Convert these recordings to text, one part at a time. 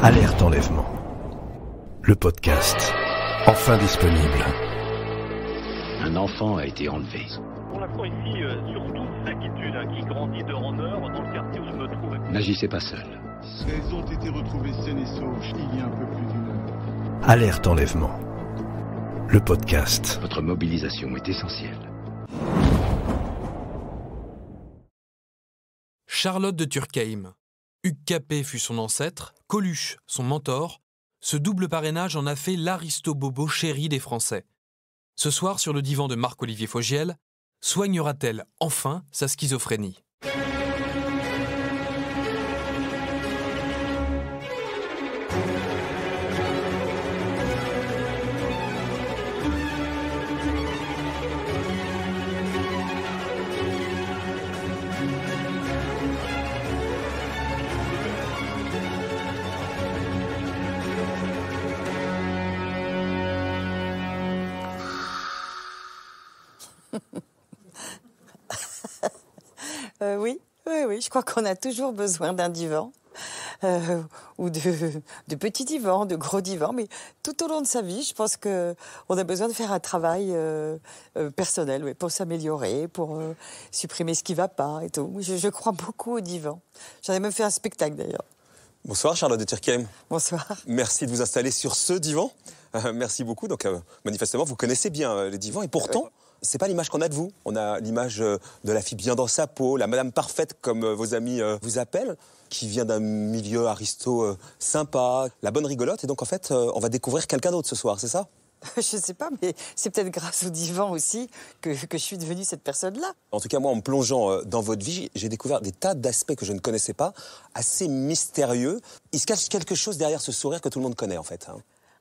Alerte enlèvement. Le podcast, enfin disponible. Un enfant a été enlevé. Pour l'instant ici, surtout l'inquiétude qui grandit d'heure en heure dans le quartier où je me trouve. N'agissez pas seul. Elles ont été retrouvées saines et sauves il y a un peu plus d'une heure. Alerte enlèvement. Le podcast. Votre mobilisation est essentielle. Charlotte de Turckheim. Hugues Capet fut son ancêtre, Coluche son mentor. Ce double parrainage en a fait l'aristo-bobo chéri des Français. Ce soir, sur le divan de Marc-Olivier Fogiel, soignera-t-elle enfin sa schizophrénie ? Oui, je crois qu'on a toujours besoin d'un divan, ou de petits divans, de gros divans, mais tout au long de sa vie, je pense qu'on a besoin de faire un travail personnel, oui, pour s'améliorer, pour supprimer ce qui ne va pas et tout. Je crois beaucoup au divan. J'en ai même fait un spectacle d'ailleurs. Bonsoir Charlotte de Turckheim. Bonsoir. Merci de vous installer sur ce divan. Merci beaucoup. Donc manifestement, vous connaissez bien les divans et pourtant... C'est pas l'image qu'on a de vous. On a l'image de la fille bien dans sa peau, la madame parfaite comme vos amis vous appellent, qui vient d'un milieu aristo sympa, la bonne rigolote. Et donc en fait, on va découvrir quelqu'un d'autre ce soir, c'est ça ? Je sais pas, mais c'est peut-être grâce au divan aussi que je suis devenue cette personne-là. En tout cas, moi, en me plongeant dans votre vie, j'ai découvert des tas d'aspects que je ne connaissais pas, assez mystérieux. Il se cache quelque chose derrière ce sourire que tout le monde connaît en fait.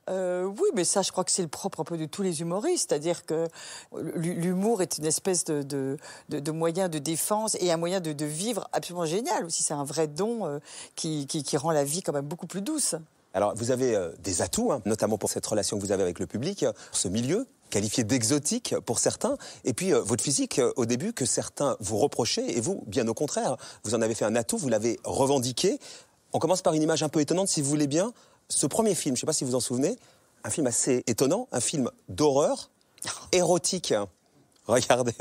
Oui, mais ça, je crois que c'est le propre un peu de tous les humoristes. C'est-à-dire que l'humour est une espèce de moyen de défense et un moyen de vivre absolument génial aussi. C'est un vrai don qui rend la vie quand même beaucoup plus douce. Alors, vous avez des atouts, notamment pour cette relation que vous avez avec le public, ce milieu, qualifié d'exotique pour certains, et puis votre physique, au début, que certains vous reprochaient, et vous, bien au contraire, vous en avez fait un atout, vous l'avez revendiqué. On commence par une image un peu étonnante, si vous voulez bien. Ce premier film, je ne sais pas si vous en souvenez, un film assez étonnant, un film d'horreur, érotique. Regardez.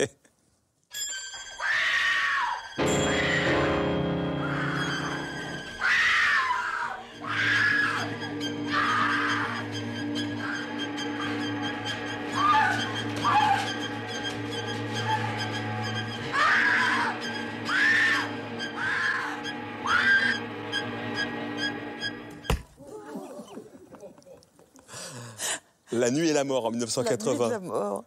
La nuit et la mort en 1980. La nuit et la mort.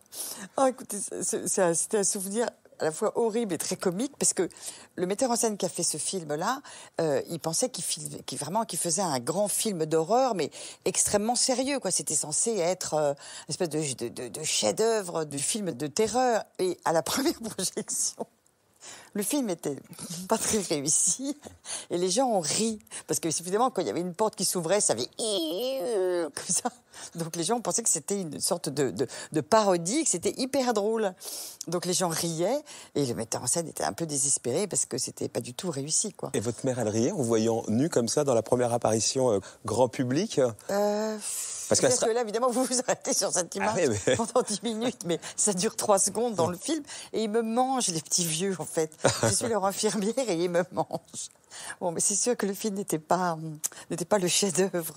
Oh, écoutez, c'était un souvenir à la fois horrible et très comique, parce que le metteur en scène qui a fait ce film-là, il pensait qu'il faisait un grand film d'horreur, mais extrêmement sérieux, quoi. C'était censé être une espèce de chef-d'œuvre, de film de terreur. Et à la première projection, le film était pas très réussi et les gens ont ri. Parce que, évidemment, quand il y avait une porte qui s'ouvrait, ça avait comme ça. Donc les gens pensaient que c'était une sorte de parodie, que c'était hyper drôle. Donc les gens riaient et le metteur en scène était un peu désespéré parce que c'était pas du tout réussi, quoi. Et votre mère, elle riait en vous voyant nu comme ça dans la première apparition grand public Parce que là, évidemment, vous vous arrêtez sur cette image pendant 10 minutes, mais ça dure 3 secondes dans le film. Et ils me mangent, les petits vieux, en fait. Je suis leur infirmière et ils me mangent. Bon, mais c'est sûr que le film n'était pas le chef-d'œuvre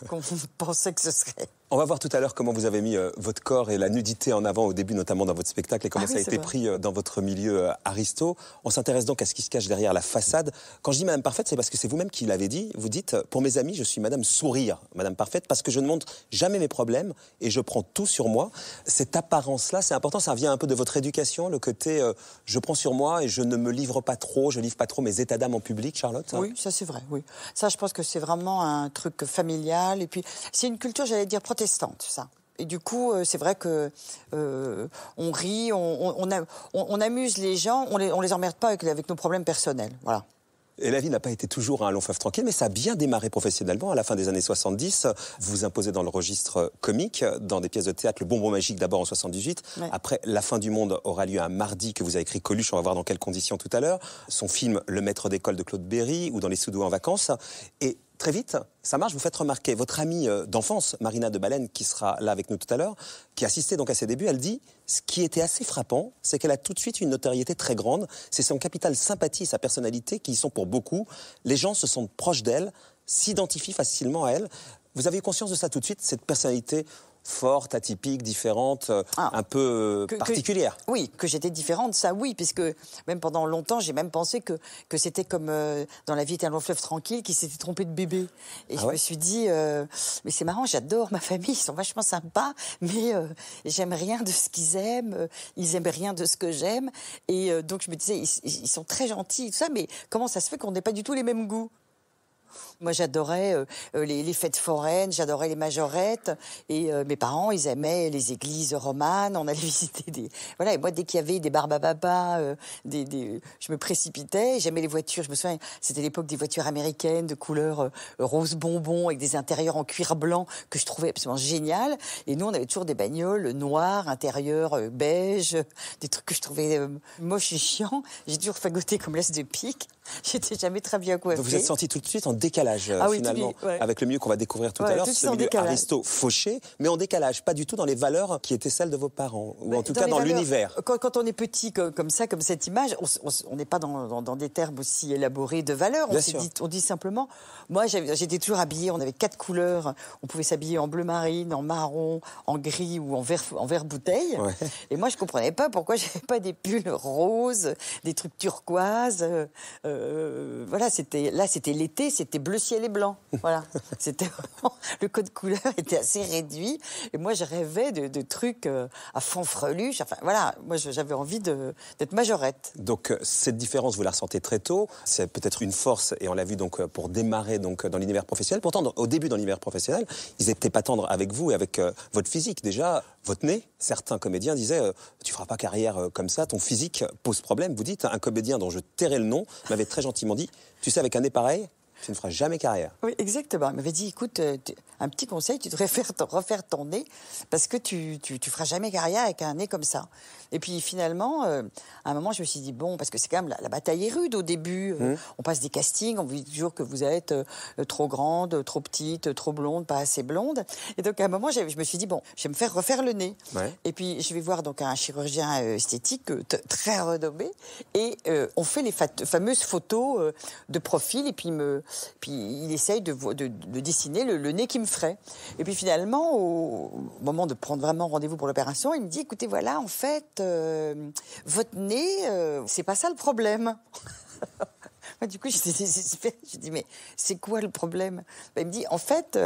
qu'on pensait que ce serait. On va voir tout à l'heure comment vous avez mis votre corps et la nudité en avant au début, notamment dans votre spectacle, et comment ça a été pris dans votre milieu aristo. On s'intéresse donc à ce qui se cache derrière la façade. Quand je dis Madame Parfaite, c'est parce que c'est vous-même qui l'avez dit. Vous dites, pour mes amis, je suis Madame Sourire, Madame Parfaite, parce que je ne montre jamais mes problèmes et je prends tout sur moi. Cette apparence-là, c'est important, ça vient un peu de votre éducation, le côté je prends sur moi et je ne me livre pas trop, je livre pas trop mes états d'âme en public, Charlotte. Oui, ça c'est vrai, oui. Ça, je pense que c'est vraiment un truc familial. Et puis, c'est une culture, j'allais dire, protestante, ça. Et du coup, c'est vrai que on rit, on amuse les gens, on les emmerde pas avec nos problèmes personnels, voilà. Et la vie n'a pas été toujours un long fleuve tranquille, mais ça a bien démarré professionnellement. À la fin des années 70, vous vous imposez dans le registre comique, dans des pièces de théâtre, Le Bonbon Magique d'abord en 78. Ouais. Après, La fin du monde aura lieu un mardi, que vous avez écrit Coluche, on va voir dans quelles conditions tout à l'heure. Son film Le Maître d'école de Claude Berry, ou dans Les Sous-doués en vacances. Et très vite, ça marche, vous faites remarquer. Votre amie d'enfance, Marina de Baleine, qui sera là avec nous tout à l'heure, qui assistait donc à ses débuts, elle dit, ce qui était assez frappant, c'est qu'elle a tout de suite une notoriété très grande. C'est son capital sympathie et sa personnalité qui y sont pour beaucoup. Les gens se sentent proches d'elle, s'identifient facilement à elle. Vous avez eu conscience de ça tout de suite, cette personnalité forte, atypique, différente, un peu particulière. Oui, que j'étais différente, ça oui, puisque même pendant longtemps, j'ai même pensé que c'était comme dans La vie est un long fleuve tranquille, qui s'était trompé de bébé. Et je me suis dit, mais c'est marrant, j'adore ma famille, ils sont vachement sympas, mais j'aime rien de ce qu'ils aiment, ils aiment rien de ce que j'aime. Et donc je me disais, ils sont très gentils, tout ça, mais comment ça se fait qu'on n'ait pas du tout les mêmes goûts ? Moi, j'adorais les fêtes foraines, j'adorais les majorettes. Et mes parents, ils aimaient les églises romanes. On allait visiter des... Voilà, et moi, dès qu'il y avait des barbapapa, je me précipitais. J'aimais les voitures. Je me souviens, c'était l'époque des voitures américaines de couleur rose bonbon, avec des intérieurs en cuir blanc, que je trouvais absolument génial. Et nous, on avait toujours des bagnoles noires, intérieurs beige, des trucs que je trouvais moches et chiants. J'ai toujours fagoté comme l'as de pique. J'étais jamais très bien coiffée. Vous vous êtes senti tout de suite en décalage, finalement, avec le milieu qu'on va découvrir tout à l'heure, ce milieu aristo-fauché, mais en décalage, pas du tout dans les valeurs qui étaient celles de vos parents, ou en tout cas dans l'univers. Quand on est petit comme ça, comme cette image, on n'est pas dans des termes aussi élaborés de valeurs. On dit simplement, moi j'étais toujours habillée, on avait 4 couleurs, on pouvait s'habiller en bleu marine, en marron, en gris ou en vert bouteille. Ouais. Et moi je comprenais pas pourquoi j'avais pas des pulls roses, des trucs turquoises. Voilà, c'était l'été, c'était bleu ciel et blanc. Voilà, c'était vraiment, le code couleur était assez réduit. Et moi, je rêvais de trucs à fanfreluche. Enfin, voilà, moi, j'avais envie d'être majorette. Donc, cette différence, vous la ressentez très tôt. C'est peut-être une force, et on l'a vu donc pour démarrer donc dans l'univers professionnel. Pourtant, au début dans l'univers professionnel, ils étaient pas tendres avec vous et avec votre physique. Déjà, votre nez, certains comédiens disaient tu feras pas carrière comme ça, ton physique pose problème. Vous dites, un comédien dont je tairai le nom m'avait très gentiment dit, tu sais, avec un nez pareil, tu ne feras jamais carrière. Oui, exactement. Il m'avait dit, écoute, un petit conseil, tu devrais refaire ton nez, parce que tu feras jamais carrière avec un nez comme ça. Et puis finalement, à un moment, je me suis dit, bon, parce que c'est quand même, la bataille est rude au début. On passe des castings, on vous dit toujours que vous êtes trop grande, trop petite, trop blonde, pas assez blonde. Et donc à un moment, je me suis dit, bon, je vais me faire refaire le nez. Ouais. Et puis je vais voir donc un chirurgien esthétique très renommé, et on fait les fameuses photos de profil, et puis il essaye de dessiner le nez qu'il me ferait. Et puis finalement, au moment de prendre vraiment rendez-vous pour l'opération, il me dit, écoutez, voilà, en fait, votre nez, c'est pas ça le problème. Du coup, j'étais désespérée. Je dis, mais c'est quoi le problème? Il me dit, en fait...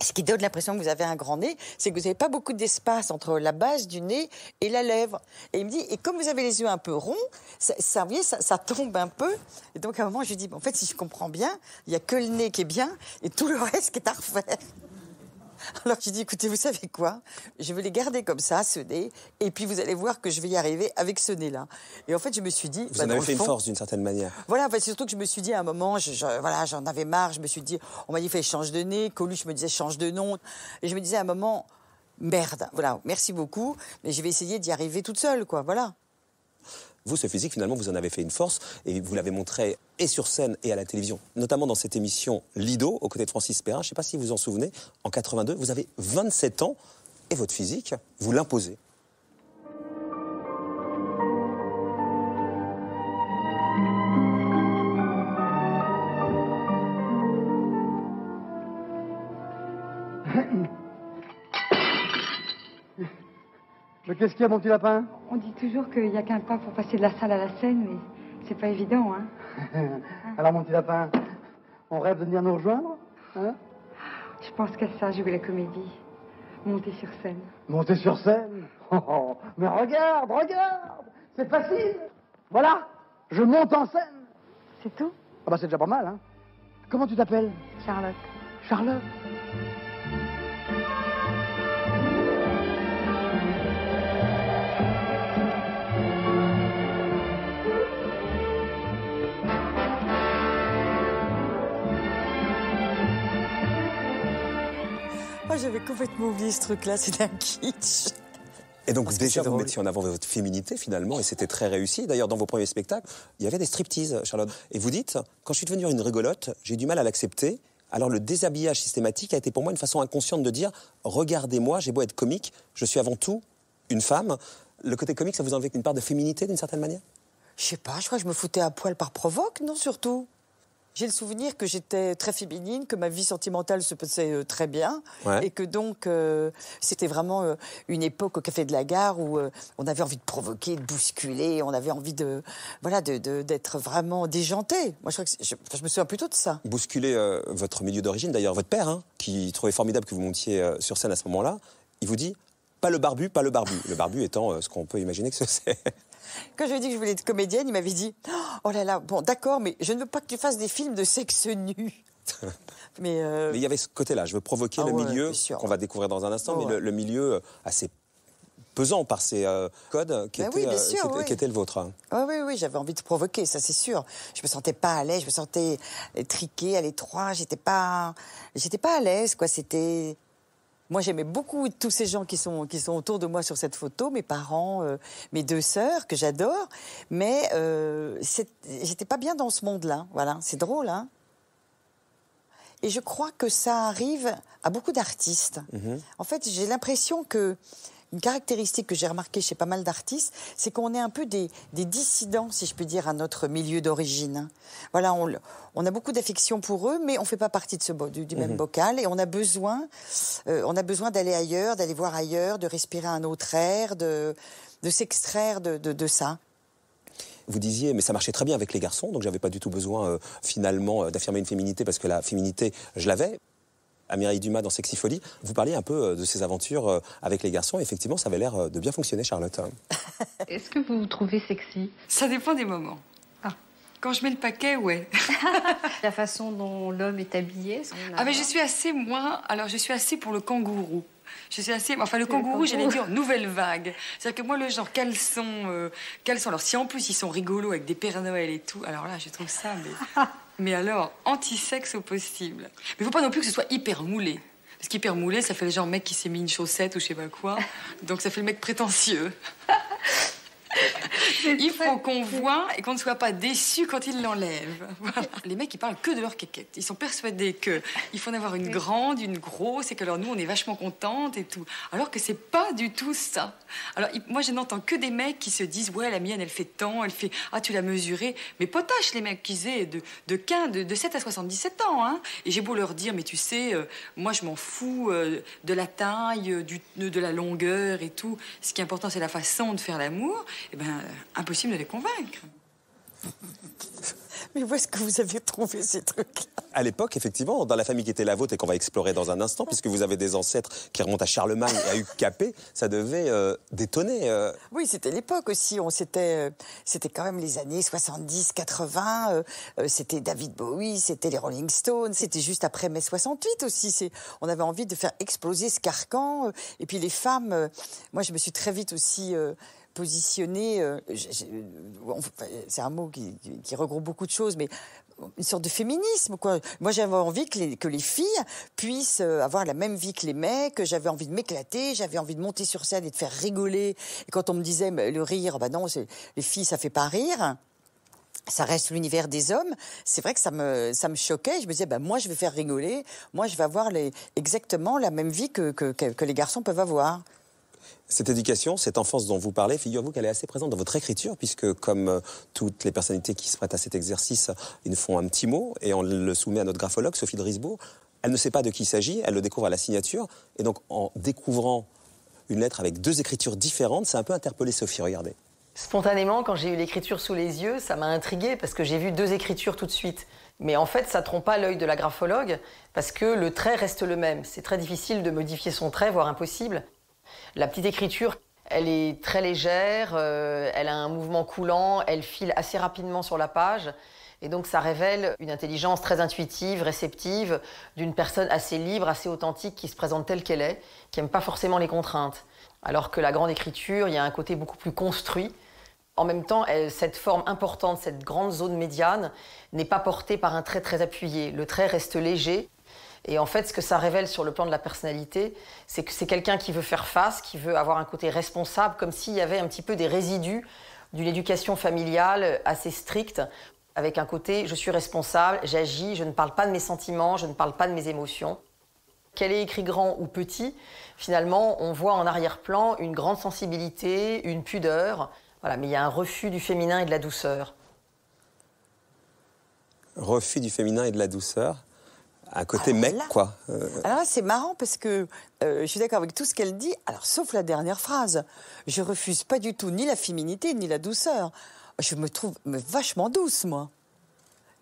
ce qui donne l'impression que vous avez un grand nez, c'est que vous n'avez pas beaucoup d'espace entre la base du nez et la lèvre. Et il me dit, et comme vous avez les yeux un peu ronds, ça tombe un peu. Et donc à un moment, je lui dis, en fait, si je comprends bien, il n'y a que le nez qui est bien et tout le reste qui est à refaire. Alors je dis, écoutez, vous savez quoi? Je vais les garder comme ça, ce nez, et puis vous allez voir que je vais y arriver avec ce nez-là. Et en fait, je me suis dit... Vous en avez fait une force, d'une certaine manière. Voilà, c'est surtout que je me suis dit, à un moment, voilà, j'en avais marre, je me suis dit, on m'a dit, fais, change de nez, Coluche me disait, change de nom. Et je me disais, à un moment, merde, voilà, merci beaucoup, mais je vais essayer d'y arriver toute seule, quoi, voilà. Vous, ce physique, finalement, vous en avez fait une force, et vous l'avez montré et sur scène et à la télévision, notamment dans cette émission Lido, aux côtés de Francis Perrin. Je ne sais pas si vous vous en souvenez, en 82, vous avez 27 ans, et votre physique, vous l'imposez. Mais qu'est-ce qu'il y a, mon petit lapin? On dit toujours qu'il n'y a qu'un pas pour passer de la salle à la scène, mais c'est pas évident, hein. Alors, mon petit lapin, on rêve de venir nous rejoindre, hein? Je pense qu'à ça, jouer la comédie. Monter sur scène. Monter sur scène? Oh, mais regarde, c'est facile. Voilà, je monte en scène. C'est tout? Ah bah c'est déjà pas mal, hein. Comment tu t'appelles? Charlotte. Charlotte? J'avais complètement oublié ce truc-là, c'est un kitsch. Et donc déjà, vous mettiez en avant votre féminité finalement, et c'était très réussi. D'ailleurs, dans vos premiers spectacles, il y avait des striptease, Charlotte. Et vous dites, quand je suis devenue une rigolote, j'ai du mal à l'accepter. Alors le déshabillage systématique a été pour moi une façon inconsciente de dire, regardez-moi, j'ai beau être comique, je suis avant tout une femme. Le côté comique, ça vous enlevait une part de féminité d'une certaine manière? Je sais pas, je crois que je me foutais à poil par provoque, non, surtout. J'ai le souvenir que j'étais très féminine, que ma vie sentimentale se passait très bien, et que donc c'était vraiment une époque au Café de la Gare où on avait envie de provoquer, de bousculer, on avait envie d'être vraiment déjanté. Moi, je crois que je me souviens plutôt de ça. Bousculer votre milieu d'origine, d'ailleurs votre père, qui trouvait formidable que vous montiez sur scène à ce moment-là, il vous dit pas le barbu, pas le barbu. Le barbu étant ce qu'on peut imaginer que c'est. Quand je lui ai dit que je voulais être comédienne, il m'avait dit « Oh là là, bon d'accord, mais je ne veux pas que tu fasses des films de sexe nu. » Mais il y avait ce côté-là, je veux provoquer le milieu qu'on va découvrir dans un instant, mais le milieu assez pesant par ces codes qui étaient le vôtre. Oui, j'avais envie de provoquer, ça c'est sûr. Je me sentais pas à l'aise, je me sentais triquée à l'étroit, j'étais pas à l'aise, quoi, c'était... Moi, j'aimais beaucoup tous ces gens qui sont autour de moi sur cette photo, mes parents, mes 2 sœurs, que j'adore, mais j'étais pas bien dans ce monde-là. Voilà, c'est drôle, hein. Et je crois que ça arrive à beaucoup d'artistes. En fait, j'ai l'impression que une caractéristique que j'ai remarquée chez pas mal d'artistes, c'est qu'on est un peu des dissidents, si je peux dire, à notre milieu d'origine. Voilà, on a beaucoup d'affection pour eux, mais on ne fait pas partie de du même bocal, et on a besoin d'aller ailleurs, d'aller voir ailleurs, de respirer un autre air, de s'extraire de ça. Vous disiez, mais ça marchait très bien avec les garçons, donc j'avais pas du tout besoin, finalement, d'affirmer une féminité, parce que la féminité, je l'avais. À Mireille Dumas dans Sexy Folie, vous parliez un peu de ces aventures avec les garçons. Effectivement, ça avait l'air de bien fonctionner, Charlotte. Est-ce que vous vous trouvez sexy? Ça dépend des moments. Quand je mets le paquet, ouais. La façon dont l'homme est habillé? Mais je suis assez, je suis assez pour le kangourou. Je suis assez... Enfin, le kangourou, j'allais dire nouvelle vague. C'est-à-dire que moi, le genre caleçon... Alors, si en plus, ils sont rigolos avec des Pères Noël et tout, alors là, je trouve ça... Mais alors, anti-sexe au possible. Mais il faut pas non plus que ce soit hyper moulé. Parce qu'hyper moulé, ça fait le genre mec qui s'est mis une chaussette ou je sais pas quoi. Donc ça fait le mec prétentieux. Il faut qu'on voit et qu'on ne soit pas déçu quand ils l'enlèvent. Voilà. Les mecs, ils parlent que de leur quéquette. Ils sont persuadés qu'il faut en avoir une grande, une grosse, et que alors nous, on est vachement contentes et tout. Alors que c'est pas du tout ça. Alors, moi, je n'entends que des mecs qui se disent, ouais, la mienne, elle fait tant, elle fait, ah, tu l'as mesurée. Mais potache, les mecs qu'ils aient de 7 à 77 ans, hein. Et j'ai beau leur dire, mais tu sais, moi, je m'en fous de la taille, de la longueur et tout. Ce qui est important, c'est la façon de faire l'amour. Eh ben, impossible de les convaincre. Mais où est-ce que vous avez trouvé ces trucs-là? À l'époque, effectivement, dans la famille qui était la vôtre et qu'on va explorer dans un instant, puisque vous avez des ancêtres qui remontent à Charlemagne et à Hugues Capet, ça devait détonner. Oui, c'était l'époque aussi. C'était quand même les années 70, 80. C'était David Bowie, c'était les Rolling Stones. C'était juste après mai 68 aussi. On avait envie de faire exploser ce carcan. Et puis les femmes, moi, je me suis très vite aussi... positionnée, c'est un mot qui regroupe beaucoup de choses, mais une sorte de féminisme, quoi. Moi, j'avais envie que les filles puissent avoir la même vie que les mecs. J'avais envie de m'éclater, j'avais envie de monter sur scène et de faire rigoler. Et quand on me disait le rire, bah non, les filles, ça fait pas rire. Ça reste l'univers des hommes. C'est vrai que ça me choquait. Je me disais, bah, moi, je vais faire rigoler. Moi, je vais avoir exactement la même vie que les garçons peuvent avoir. Cette éducation, cette enfance dont vous parlez, figurez-vous qu'elle est assez présente dans votre écriture, puisque comme toutes les personnalités qui se prêtent à cet exercice, ils nous font un petit mot et on le soumet à notre graphologue, Sophie Drisbourg. Elle ne sait pas de qui il s'agit, elle le découvre à la signature. Et donc, en découvrant une lettre avec 2 écritures différentes, ça a un peu interpellé Sophie, regardez. Spontanément, quand j'ai eu l'écriture sous les yeux, ça m'a intriguée parce que j'ai vu 2 écritures tout de suite. Mais en fait, ça ne trompe pas l'œil de la graphologue parce que le trait reste le même. C'est très difficile de modifier son trait, voire impossible. La petite écriture, elle est très légère, elle a un mouvement coulant, elle file assez rapidement sur la page. Et donc ça révèle une intelligence très intuitive, réceptive, d'une personne assez libre, assez authentique, qui se présente telle qu'elle est, qui n'aime pas forcément les contraintes. Alors que la grande écriture, il y a un côté beaucoup plus construit. En même temps, cette forme importante, cette grande zone médiane, n'est pas portée par un trait très appuyé. Le trait reste léger. Et en fait, ce que ça révèle sur le plan de la personnalité, c'est que c'est quelqu'un qui veut faire face, qui veut avoir un côté responsable, comme s'il y avait un petit peu des résidus d'une éducation familiale assez stricte, avec un côté « je suis responsable, j'agis, je ne parle pas de mes sentiments, je ne parle pas de mes émotions ». Qu'elle ait écrit grand ou petit, finalement, on voit en arrière-plan une grande sensibilité, une pudeur. Voilà, mais il y a un refus du féminin et de la douceur. Refus du féminin et de la douceur. Un côté mec, quoi. Alors là, c'est marrant parce que je suis d'accord avec tout ce qu'elle dit, alors sauf la dernière phrase. Je refuse pas du tout ni la féminité ni la douceur. Je me trouve vachement douce, moi.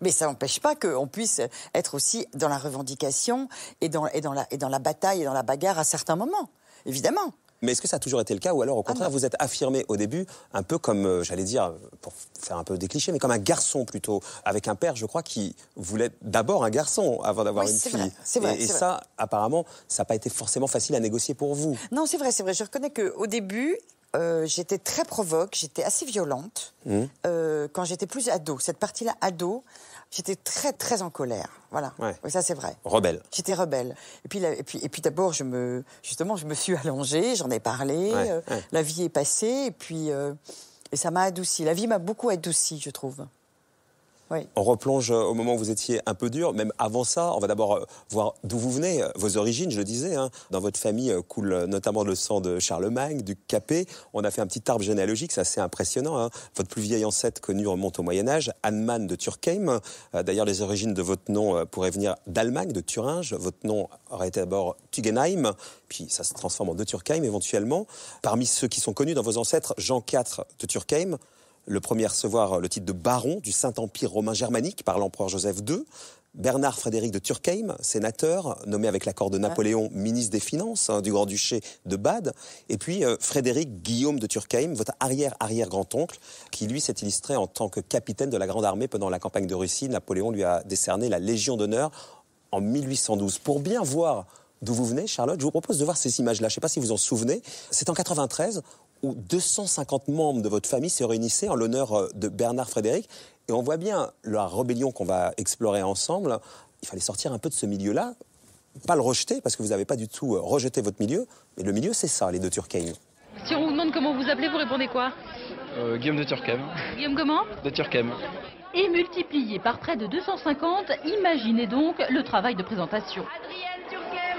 Mais ça n'empêche pas qu'on puisse être aussi dans la revendication et dans la bataille et dans la bagarre à certains moments, évidemment. Mais est-ce que ça a toujours été le cas ou alors au contraire vous êtes affirmé au début un peu comme, j'allais dire, pour faire un peu des clichés, mais comme un garçon plutôt, avec un père je crois qui voulait d'abord un garçon avant d'avoir une fille. C'est vrai, et ça apparemment ça n'a pas été forcément facile à négocier pour vous. Non c'est vrai, je reconnais qu'au début j'étais très provoque, j'étais assez violente quand j'étais plus ado, cette partie-là ado. J'étais très, très en colère, voilà. Ouais. Oui, ça, c'est vrai. Rebelle. J'étais rebelle. Et puis d'abord, je me suis allongée, j'en ai parlé, la vie est passée, et puis et ça m'a adoucie. La vie m'a beaucoup adoucie, je trouve. Oui. On replonge au moment où vous étiez un peu dur, même avant ça, on va d'abord voir d'où vous venez, vos origines, je le disais. Hein. Dans votre famille coule notamment le sang de Charlemagne, du Capet. On a fait un petit arbre généalogique, c'est assez impressionnant. Hein. Votre plus vieil ancêtre connu remonte au Moyen-Âge, Hannemann de Turckheim. D'ailleurs, les origines de votre nom pourraient venir d'Allemagne, de Thuringe. Votre nom aurait été d'abord Tugenheim, puis ça se transforme en de Turckheim éventuellement. Parmi ceux qui sont connus dans vos ancêtres, Jean IV de Turckheim, le premier à recevoir le titre de baron du Saint-Empire romain germanique par l'empereur Joseph II. Bernard Frédéric de Turckheim, sénateur, nommé avec l'accord de Napoléon ministre des Finances du Grand-Duché de Bade. Et puis Frédéric Guillaume de Turckheim, votre arrière-arrière-grand-oncle, qui lui s'est illustré en tant que capitaine de la Grande Armée pendant la campagne de Russie. Napoléon lui a décerné la Légion d'honneur en 1812. Pour bien voir d'où vous venez, Charlotte, je vous propose de voir ces images-là. Je ne sais pas si vous en souvenez. C'est en 93 où 250 membres de votre famille se réunissaient en l'honneur de Bernard Frédéric. Et on voit bien la rébellion qu'on va explorer ensemble. Il fallait sortir un peu de ce milieu-là, pas le rejeter, parce que vous n'avez pas du tout rejeté votre milieu. Mais le milieu, c'est ça, les de Turckheim. Si on vous demande comment vous appelez, vous répondez quoi? Guillaume de Turckheim. Guillaume comment? De Turckheim. Et multiplié par près de 250, imaginez donc le travail de présentation. Adrienne Turckheim,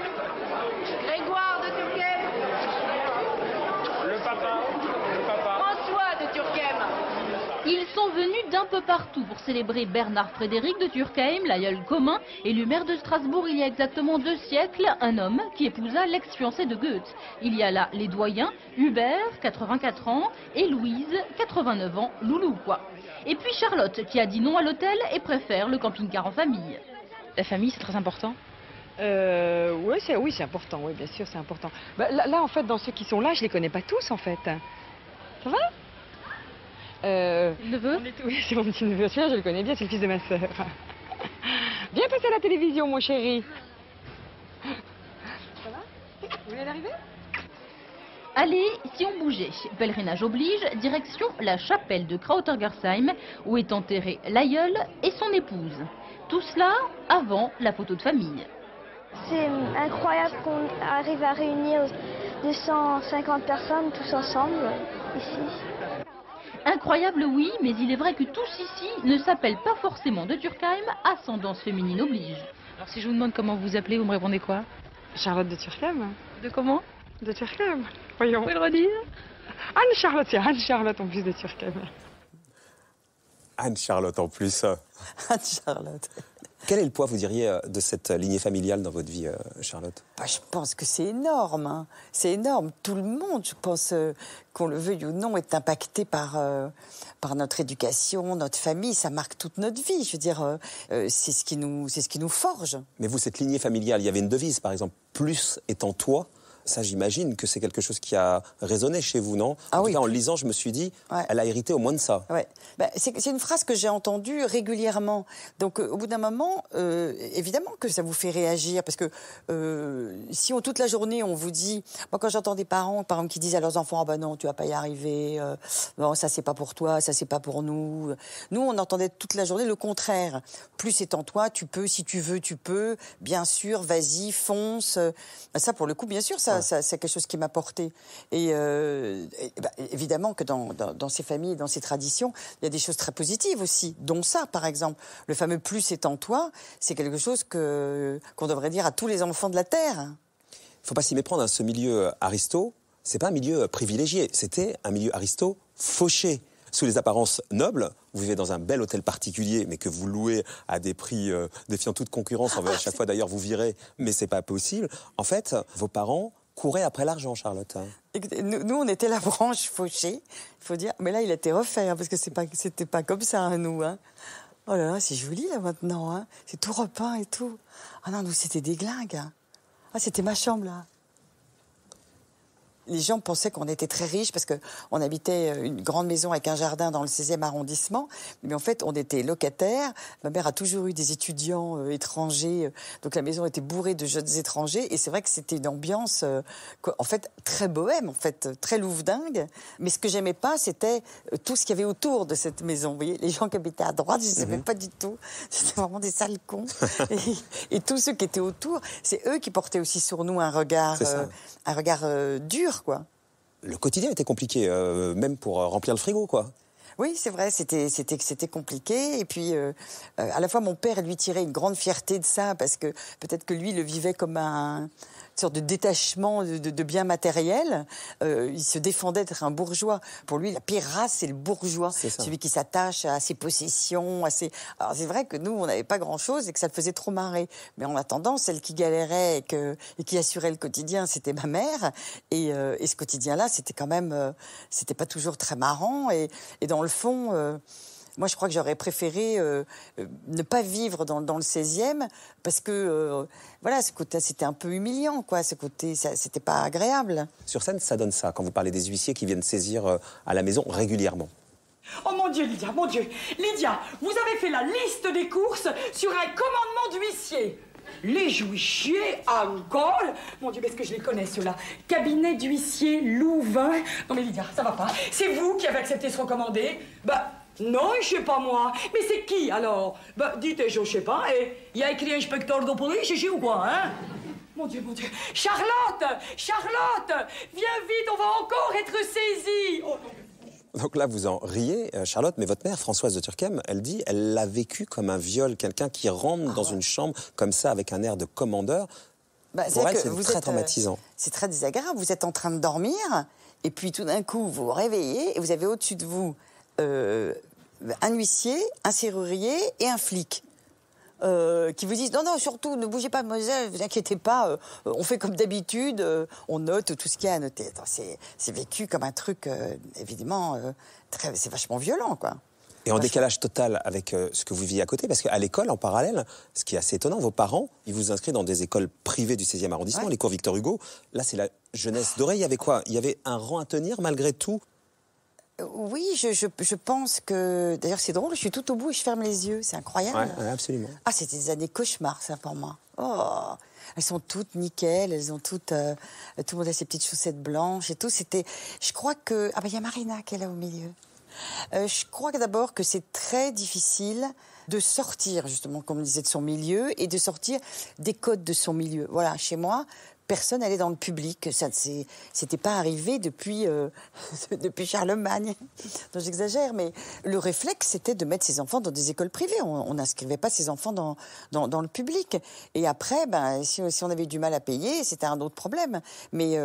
Grégoire de Turckheim, le papa, François de Turckheim. Ils sont venus d'un peu partout pour célébrer Bernard Frédéric de Turckheim, l'aïeul commun, élu maire de Strasbourg il y a exactement 2 siècles, un homme qui épousa l'ex-fiancée de Goethe. Il y a là les doyens, Hubert, 84 ans, et Louise, 89 ans, loulou quoi. Et puis Charlotte, qui a dit non à l'hôtel et préfère le camping-car en famille. La famille, c'est très important? Oui, c'est important, oui, bien sûr, c'est important. Bah, là, en fait, dans ceux qui sont là, je les connais pas tous, en fait. Ça va? Neveu? Oui, c'est mon petit neveu. Celui-là, je le connais bien, c'est le fils de ma sœur. Viens passer à la télévision, mon chéri. Ça va? Vous venez d'arriver? Allez, si on bougeait, pèlerinage oblige, direction la chapelle de Krautergersheim, où est enterré l'aïeul et son épouse. Tout cela avant la photo de famille. C'est incroyable qu'on arrive à réunir 250 personnes tous ensemble, ici. Incroyable, oui, mais il est vrai que tous ici ne s'appellent pas forcément de Turckheim, ascendance féminine oblige. Alors si je vous demande comment vous appelez, vous me répondez quoi? Charlotte de Turckheim. De comment? De Turckheim. Voyons. Vous pouvez le redire? Anne-Charlotte, c'est Anne-Charlotte en plus de Turckheim. Anne-Charlotte en plus. Anne-Charlotte. Quel est le poids, vous diriez, de cette lignée familiale dans votre vie, Charlotte? Je pense que c'est énorme. Hein. C'est énorme. Tout le monde, je pense, qu'on le veuille ou non, est impacté par notre éducation, notre famille. Ça marque toute notre vie. Je veux dire, c'est ce qui nous forge. Mais vous, cette lignée familiale, il y avait une devise, par exemple, plus est en toi Ça, j'imagine que c'est quelque chose qui a résonné chez vous, non? En tout cas, en le lisant, je me suis dit, elle a hérité au moins de ça. Ouais. Ben, c'est une phrase que j'ai entendue régulièrement. Donc, au bout d'un moment, évidemment que ça vous fait réagir. Parce que si toute la journée, on vous dit... Moi, quand j'entends des parents, par exemple, qui disent à leurs enfants, « Ah ben non, tu vas pas y arriver. Non, ça, c'est pas pour toi. Ça, c'est pas pour nous. » Nous, on entendait toute la journée le contraire. Plus c'est en toi, tu peux. Si tu veux, tu peux. Bien sûr, vas-y, fonce. Ça, pour le coup, bien sûr, ça, c'est quelque chose qui m'a porté. Et évidemment que dans ces familles, dans ces traditions, il y a des choses très positives aussi, dont ça, par exemple. Le fameux « plus est en toi », c'est quelque chose qu'on devrait dire à tous les enfants de la Terre. Il ne faut pas s'y méprendre, hein. Ce milieu aristo, c'est pas un milieu privilégié, c'était un milieu aristo fauché. Sous les apparences nobles, vous vivez dans un bel hôtel particulier, mais que vous louez à des prix défiant toute concurrence. On veut à chaque fois d'ailleurs vous virer, mais c'est pas possible. En fait, vos parents couraient après l'argent, Charlotte. Nous, on était la branche fauchée, il faut dire. Mais là, il a été refait, hein, parce que c'était pas comme ça, hein, nous. Hein. Oh là là, c'est joli, là, maintenant. Hein. C'est tout repeint et tout. Ah non, nous, c'était des glingues. Hein. Ah, c'était ma chambre, là. Les gens pensaient qu'on était très riches parce qu'on habitait une grande maison avec un jardin dans le 16e arrondissement. Mais en fait, on était locataires. Ma mère a toujours eu des étudiants étrangers. Donc la maison était bourrée de jeunes étrangers. Et c'est vrai que c'était une ambiance, en fait, très bohème, en fait, très louvdingue. Mais ce que j'aimais pas, c'était tout ce qu'il y avait autour de cette maison. Vous voyez, les gens qui habitaient à droite, je ne savais pas du tout. C'était vraiment des sales cons. et tous ceux qui étaient autour, c'est eux qui portaient aussi sur nous un regard dur. Quoi. Le quotidien était compliqué, même pour remplir le frigo, quoi. Oui, c'est vrai, c'était compliqué. Et puis, à la fois, mon père lui tirait une grande fierté de ça, parce que peut-être que lui le vivait comme une sorte de détachement de biens matériels. Il se défendait d'être un bourgeois. Pour lui, la pire race, c'est le bourgeois. Celui qui s'attache à ses possessions. Alors, c'est vrai que nous, on n'avait pas grand-chose et que ça le faisait trop marrer. Mais en attendant, celle qui galérait et qui assurait le quotidien, c'était ma mère. Et ce quotidien-là, c'était quand même... c'était pas toujours très marrant. Et dans le fond... moi, je crois que j'aurais préféré ne pas vivre dans le 16e parce que, voilà, ce côté, c'était un peu humiliant, quoi. Ce côté, c'était pas agréable. Sur scène, ça donne ça, quand vous parlez des huissiers qui viennent saisir à la maison régulièrement. Oh mon Dieu, Lydia, mon Dieu. Lydia, vous avez fait la liste des courses sur un commandement d'huissier. Les huissiers à Gaulle. Mon Dieu, est-ce que je les connais, ceux-là? Cabinet d'huissier Louvain. Non mais Lydia, ça va pas. C'est vous qui avez accepté ce recommandé? Non, je sais pas moi. Mais c'est qui alors? Dites, je sais pas. Et il y a écrit inspecteur de police ici ou quoi, hein? Mon Dieu, mon Dieu. Charlotte, viens vite, on va encore être saisis. Oh non. Donc là, vous en riez, Charlotte, mais votre mère, Françoise de Turckheim, elle dit, elle l'a vécu comme un viol, quelqu'un qui rentre dans une chambre comme ça avec un air de commandeur. Pour elle, c'est très traumatisant. C'est très désagréable. Vous êtes en train de dormir, et puis tout d'un coup, vous vous réveillez, et vous avez au-dessus de vous un huissier, un serrurier et un flic. Qui vous disent non, surtout, ne bougez pas, mademoiselle, ne vous inquiétez pas, on fait comme d'habitude, on note tout ce qu'il y a à noter. C'est vécu comme un truc, évidemment, c'est vachement violent, quoi. Et en décalage total avec ce que vous viviez à côté, parce qu'à l'école, en parallèle, ce qui est assez étonnant, vos parents, ils vous inscrivent dans des écoles privées du 16e arrondissement, les cours Victor Hugo. Là, c'est la jeunesse dorée. Il y avait quoi? Il y avait un rang à tenir, malgré tout? Oui, je pense que... D'ailleurs, c'est drôle, je suis tout au bout et je ferme les yeux. C'est incroyable. Ouais, absolument. Ah, c'était des années cauchemars, ça, pour moi. Oh, elles sont toutes nickel, elles ont toutes... tout le monde a ses petites chaussettes blanches et tout. C'était... Je crois que... Ah, il y a Marina qui est là au milieu. Je crois que d'abord que c'est très difficile de sortir, justement, comme on disait, de son milieu et de sortir des codes de son milieu. Voilà, chez moi... Personne n'allait dans le public. Ça c'était pas arrivé depuis Charlemagne. Donc j'exagère, mais le réflexe, c'était de mettre ses enfants dans des écoles privées. On n'inscrivait pas ses enfants dans le public. Et après, si on avait du mal à payer, c'était un autre problème. Mais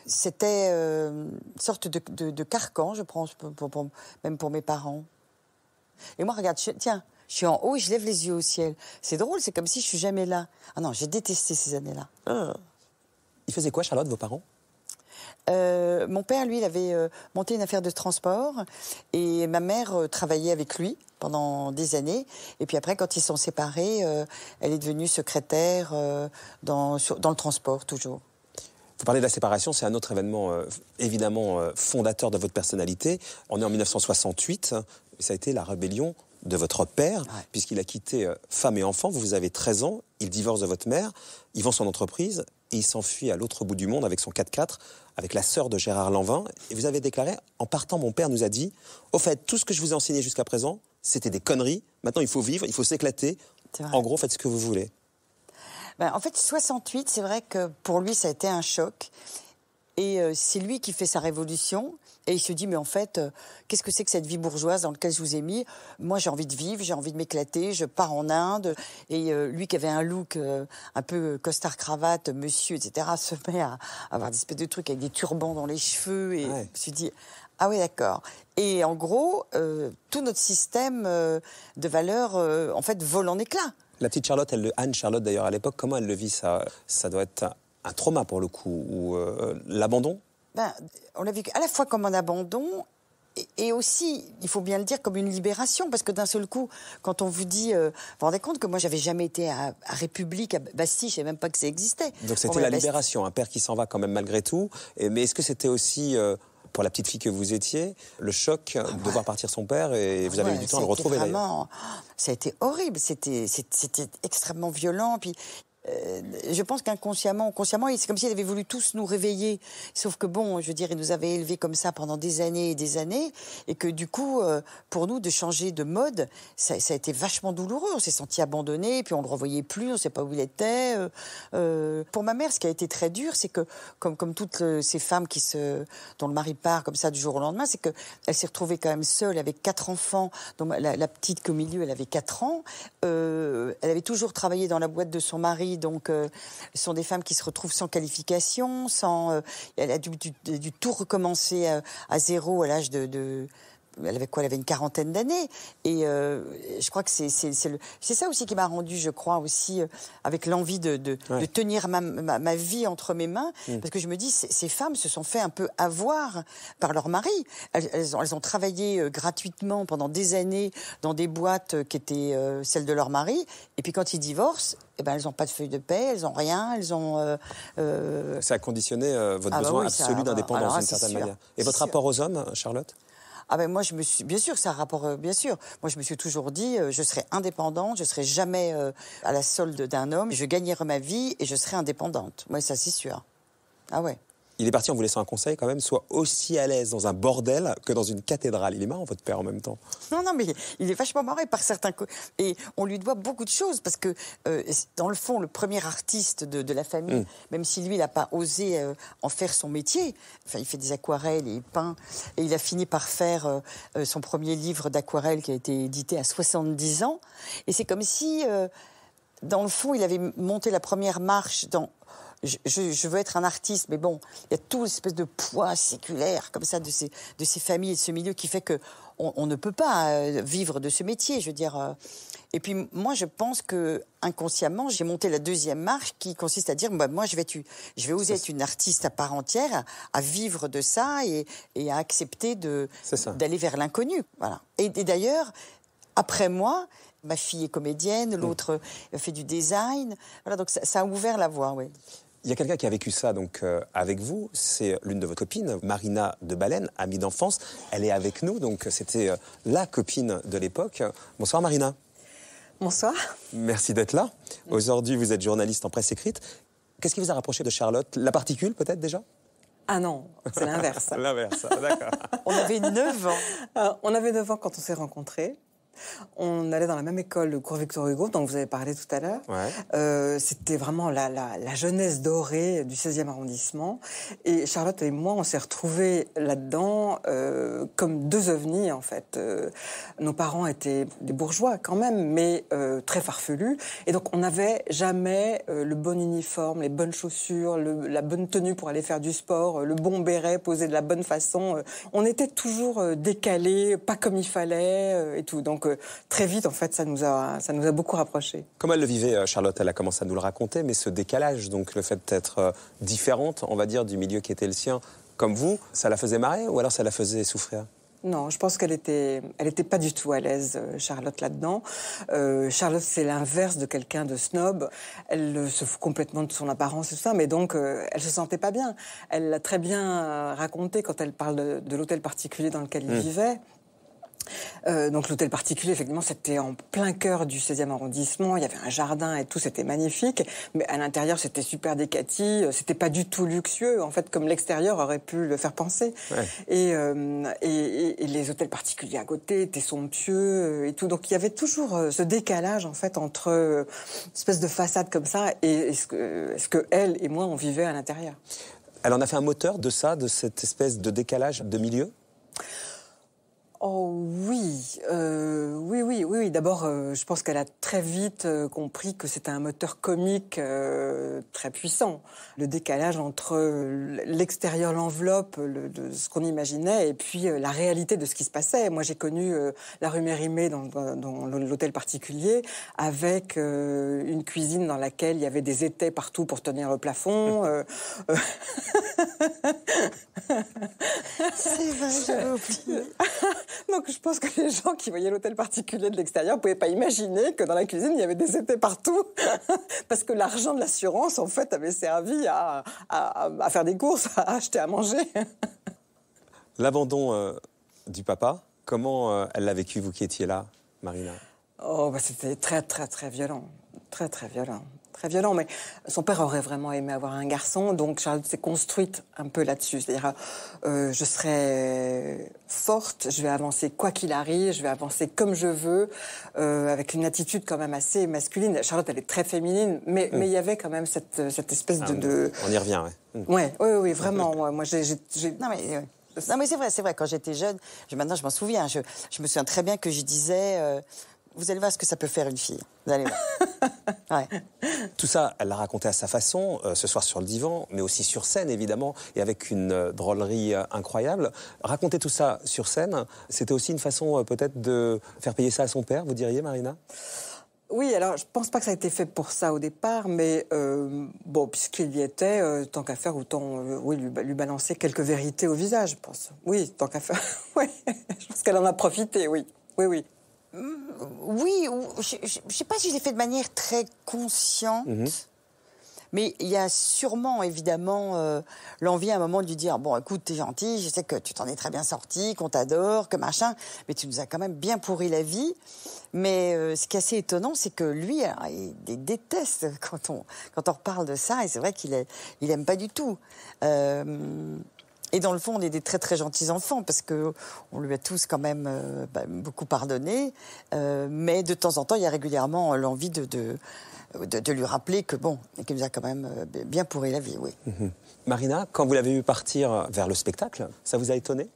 c'était une sorte de carcan, je pense, même pour mes parents. Et moi, regarde, tiens, je suis en haut et je lève les yeux au ciel. C'est drôle, c'est comme si je suis jamais là. Ah non, j'ai détesté ces années-là. Ils faisaient quoi, Charlotte, vos parents? Mon père, lui, il avait monté une affaire de transport et ma mère travaillait avec lui pendant des années. Et puis après, quand ils sont séparés, elle est devenue secrétaire dans le transport, toujours. Vous parlez de la séparation, c'est un autre événement évidemment fondateur de votre personnalité. On est en 1968, ça a été la rébellion de votre père, puisqu'il a quitté femme et enfant. Vous avez 13 ans, il divorce de votre mère, il vend son entreprise et il s'enfuit à l'autre bout du monde avec son 4x4, avec la sœur de Gérard Lanvin. Et vous avez déclaré, en partant, mon père nous a dit, au fait, tout ce que je vous ai enseigné jusqu'à présent, c'était des conneries. Maintenant, il faut vivre, il faut s'éclater. En gros, faites ce que vous voulez. Ben, en fait, 68, c'est vrai que pour lui, ça a été un choc. Et c'est lui qui fait sa révolution. Et il se dit, mais en fait, qu'est-ce que c'est que cette vie bourgeoise dans laquelle je vous ai mis? Moi, j'ai envie de vivre, j'ai envie de m'éclater, je pars en Inde. Et lui qui avait un look un peu costard-cravate, monsieur, etc., se met à avoir des espèces de trucs avec des turbans dans les cheveux. Et je me suis dit, ah oui, d'accord. Et en gros, tout notre système de valeurs, en fait, vole en éclats. La petite Charlotte, Anne-Charlotte d'ailleurs à l'époque, comment elle le vit ça? Ça doit être un trauma pour le coup, ou l'abandon? Ben, on l'a vécu à la fois comme un abandon et aussi, il faut bien le dire, comme une libération. Parce que d'un seul coup, quand on vous dit... vous vous rendez compte que moi, j'avais jamais été à République, à Bastille, je ne savais même pas que ça existait. Donc c'était la libération, un père qui s'en va quand même malgré tout. Mais est-ce que c'était aussi... pour la petite fille que vous étiez, le choc de voir partir son père et vous avez eu du temps à le retrouver d'ailleurs. Ça a été horrible, c'était extrêmement violent. Puis je pense qu'inconsciemment, consciemment, c'est comme s'il avait voulu tous nous réveiller. Sauf que bon, je veux dire, il nous avait élevés comme ça pendant des années, et que du coup, pour nous, de changer de mode, ça a été vachement douloureux. On s'est senti abandonnés, puis on le revoyait plus, on ne sait pas où il était. Pour ma mère, ce qui a été très dur, c'est que, comme toutes ces femmes dont le mari part comme ça du jour au lendemain, c'est qu'elle s'est retrouvée quand même seule avec 4 enfants. Donc la petite qui au milieu, elle avait 4 ans. Elle avait toujours travaillé dans la boîte de son mari. Donc, ce sont des femmes qui se retrouvent sans qualification, elle a dû tout recommencer à zéro à l'âge de elle avait quoi? Elle avait une quarantaine d'années. Et je crois que c'est ça aussi qui m'a rendue, je crois, aussi avec l'envie de tenir ma vie entre mes mains. Parce que je me dis, ces femmes se sont fait un peu avoir par leur mari. Elles ont travaillé gratuitement pendant des années dans des boîtes qui étaient celles de leur mari. Et puis quand ils divorcent, eh ben, elles n'ont pas de feuille de paie, elles n'ont rien, elles ont... Ça a conditionné votre besoin absolu d'indépendance d'une certaine manière. Et votre rapport aux hommes, Charlotte? Ah ben moi, bien sûr, c'est un rapport, bien sûr. Moi, je me suis toujours dit, je serai indépendante, je serai jamais à la solde d'un homme, je gagnerai ma vie et je serai indépendante. Moi, ça, c'est sûr. Ah ouais. Il est parti en vous laissant un conseil quand même, soit aussi à l'aise dans un bordel que dans une cathédrale. Il est marrant, votre père, en même temps. Non, mais il est vachement marré par certains... Et on lui doit beaucoup de choses, parce que, dans le fond, le premier artiste de la famille, même si lui, il n'a pas osé en faire son métier, enfin, il fait des aquarelles, il peint, et il a fini par faire son premier livre d'aquarelle qui a été édité à 70 ans. Et c'est comme si, dans le fond, il avait monté la première marche dans... Je veux être un artiste, mais bon, il y a tout l'espèce de poids séculaire comme ça de ces familles et de ce milieu qui fait que on ne peut pas vivre de ce métier, je veux dire. Et puis moi, je pense que inconsciemment, j'ai monté la deuxième marche qui consiste à dire, bah, moi, je vais oser être une artiste à part entière, à vivre de ça et à accepter d'aller vers l'inconnu. Voilà. Et d'ailleurs, après moi, ma fille est comédienne, l'autre fait du design. Voilà, donc ça a ouvert la voie, oui. Il y a quelqu'un qui a vécu ça donc, avec vous, c'est l'une de vos copines, Marina de Baleine, amie d'enfance. Elle est avec nous, donc c'était la copine de l'époque. Bonsoir Marina. Bonsoir. Merci d'être là. Aujourd'hui, vous êtes journaliste en presse écrite. Qu'est-ce qui vous a rapproché de Charlotte? La particule peut-être déjà? Ah non, c'est l'inverse. L'inverse, d'accord. On avait 9 ans. On avait 9 ans quand on s'est rencontrés. On allait dans la même école, le cours Victor Hugo, dont vous avez parlé tout à l'heure. Ouais. C'était vraiment la jeunesse dorée du 16e arrondissement. Et Charlotte et moi, on s'est retrouvés là-dedans comme deux ovnis, en fait. Nos parents étaient des bourgeois quand même, mais très farfelus. Et donc, on n'avait jamais le bon uniforme, les bonnes chaussures, la bonne tenue pour aller faire du sport, le bon béret posé de la bonne façon. On était toujours décalés, pas comme il fallait et tout. Donc, très vite, en fait, ça nous a beaucoup rapprochés. Comment elle le vivait, Charlotte? Elle a commencé à nous le raconter, mais ce décalage, donc le fait d'être différente, on va dire, du milieu qui était le sien, comme vous, ça la faisait marrer ou alors ça la faisait souffrir? Non, je pense qu'elle était pas du tout à l'aise, Charlotte, là-dedans. Charlotte, c'est l'inverse de quelqu'un de snob. Elle se fout complètement de son apparence et tout ça, mais donc elle se sentait pas bien. Elle l'a très bien raconté quand elle parle de l'hôtel particulier dans lequel il vivait. Donc l'hôtel particulier, effectivement, c'était en plein cœur du 16e arrondissement. Il y avait un jardin et tout, c'était magnifique. Mais à l'intérieur, c'était super décati. C'était pas du tout luxueux, en fait, comme l'extérieur aurait pu le faire penser. Ouais. Et les hôtels particuliers à côté étaient somptueux et tout. Donc il y avait toujours ce décalage, en fait, entre une espèce de façade comme ça et ce que elle et moi, on vivait à l'intérieur. Elle en a fait un moteur de ça, de cette espèce de décalage de milieu ? Oh oui, oui. D'abord, je pense qu'elle a très vite compris que c'était un moteur comique très puissant. Le décalage entre l'extérieur, l'enveloppe, de ce qu'on imaginait, et puis la réalité de ce qui se passait. Moi, j'ai connu la rue Mérimée dans l'hôtel particulier, avec une cuisine dans laquelle il y avait des étais partout pour tenir le plafond. C'est vrai, j'avais oublié. Donc je pense que les gens qui voyaient l'hôtel particulier de l'extérieur ne pouvaient pas imaginer que dans la cuisine, il y avait des étais partout. Parce que l'argent de l'assurance, en fait, avait servi à faire des courses, à acheter à manger. L'abandon du papa, comment elle l'a vécu, vous qui étiez là, Marina ? Oh, c'était très, très, très violent. Très, très violent. Très violent, mais son père aurait vraiment aimé avoir un garçon, donc Charlotte s'est construite un peu là-dessus. C'est-à-dire, je serai forte, je vais avancer quoi qu'il arrive, je vais avancer comme je veux, avec une attitude quand même assez masculine. Charlotte, elle est très féminine, mais il y avait quand même cette espèce de... On y revient, oui. Oui, vraiment. Moi, j'ai... Non, mais c'est vrai, quand j'étais jeune, maintenant je m'en souviens, je me souviens très bien que je disais... Vous allez voir ce que ça peut faire une fille. Vous allez voir. Ouais. Tout ça, elle l'a raconté à sa façon, ce soir sur le divan, mais aussi sur scène, évidemment, et avec une drôlerie incroyable. Raconter tout ça sur scène, c'était aussi une façon peut-être de faire payer ça à son père, vous diriez, Marina ? Oui, alors je pense pas que ça a été fait pour ça au départ, mais puisqu'il y était, tant qu'à faire, autant lui balancer quelques vérités au visage, je pense. Oui, tant qu'à faire. Oui, je pense qu'elle en a profité, oui. Oui. Oui, je ne sais pas si je l'ai fait de manière très consciente, mais il y a sûrement, évidemment, l'envie à un moment de lui dire « Bon, écoute, t'es gentil, je sais que tu t'en es très bien sorti, qu'on t'adore, que machin, mais tu nous as quand même bien pourri la vie. » Mais ce qui est assez étonnant, c'est que lui, il déteste quand on reparle de ça, et c'est vrai qu'il aime pas du tout. Et dans le fond, on est des très très gentils enfants parce que on lui a tous quand même beaucoup pardonné. Mais de temps en temps, il y a régulièrement l'envie de lui rappeler que qu'il nous a quand même bien pourri la vie, oui. Marina, quand vous l'avez vu partir vers le spectacle, ça vous a étonné ?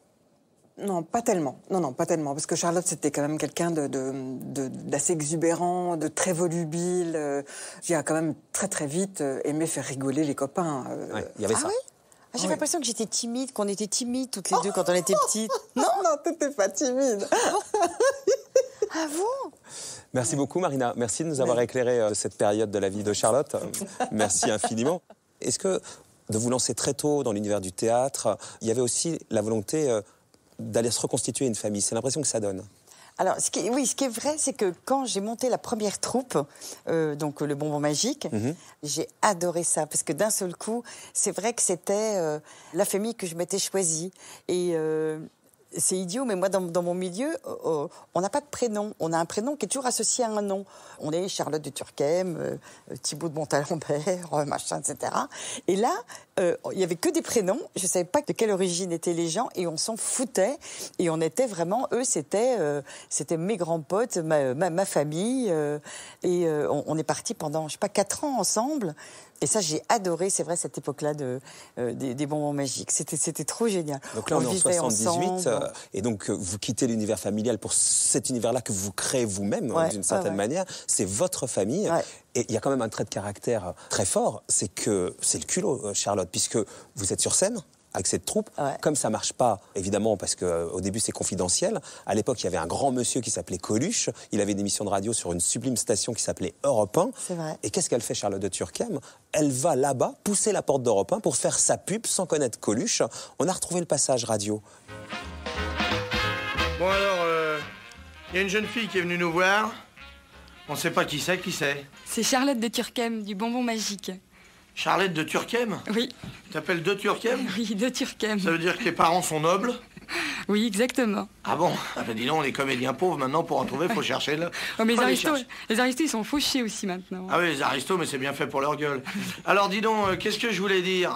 Non, pas tellement. Non, pas tellement. Parce que Charlotte, c'était quand même quelqu'un d'assez exubérant, de très volubile. J'ai quand même très très vite aimé faire rigoler les copains. Il y avait ça. Oui ? J'avais l'impression que j'étais timide, qu'on était timides toutes les deux quand on était petites. Non, t'étais pas timide. Ah bon ? Merci beaucoup, Marina. Merci de nous avoir éclairé cette période de la vie de Charlotte. Merci infiniment. Est-ce que de vous lancer très tôt dans l'univers du théâtre, il y avait aussi la volonté d'aller se reconstituer une famille ? C'est l'impression que ça donne. Alors, ce qui est vrai, c'est que quand j'ai monté la première troupe, donc le Bonbon Magique, j'ai adoré ça, parce que d'un seul coup, c'est vrai que c'était la famille que je m'étais choisie. Et c'est idiot, mais moi, dans mon milieu, on n'a pas de prénom. On a un prénom qui est toujours associé à un nom. On est Charlotte de Turckheim, Thibaut de Montalembert, machin, etc. Et là, il n'y avait que des prénoms. Je ne savais pas de quelle origine étaient les gens et on s'en foutait. Et on était vraiment, eux, c'était mes grands potes, ma famille. Et on est partis pendant, 4 ans ensemble. Et ça, j'ai adoré, c'est vrai, cette époque-là des Bonbons Magiques. C'était trop génial. Donc là, on est en 78, et donc vous quittez l'univers familial pour cet univers-là que vous créez vous-même, d'une certaine manière. C'est votre famille. Ouais. Et il y a quand même un trait de caractère très fort, c'est que c'est le culot, Charlotte, puisque vous êtes sur scène avec cette troupe. Ouais. Comme ça marche pas, évidemment, parce qu'au début c'est confidentiel. À l'époque, il y avait un grand monsieur qui s'appelait Coluche. Il avait une émission de radio sur une sublime station qui s'appelait Europe 1. C'est vrai. Et qu'est-ce qu'elle fait, Charlotte de Turckheim ? Elle va là-bas, pousser la porte d'Europe 1 pour faire sa pub sans connaître Coluche. On a retrouvé le passage radio. Bon alors, il y a une jeune fille qui est venue nous voir. On sait pas qui c'est. C'est Charlotte de Turckheim, du bonbon magique. Charlotte de Turckheim? Oui. Tu t'appelles de Turckheim? Oui, de Turckheim. Ça veut dire que tes parents sont nobles? Oui, exactement. Ah bon? Ah ben dis donc, les comédiens pauvres, maintenant, pour en trouver, faut chercher là. Oh, mais les aristos, ils sont fauchés aussi maintenant. Ah oui, les aristos, mais c'est bien fait pour leur gueule. Alors dis donc, qu'est-ce que je voulais dire?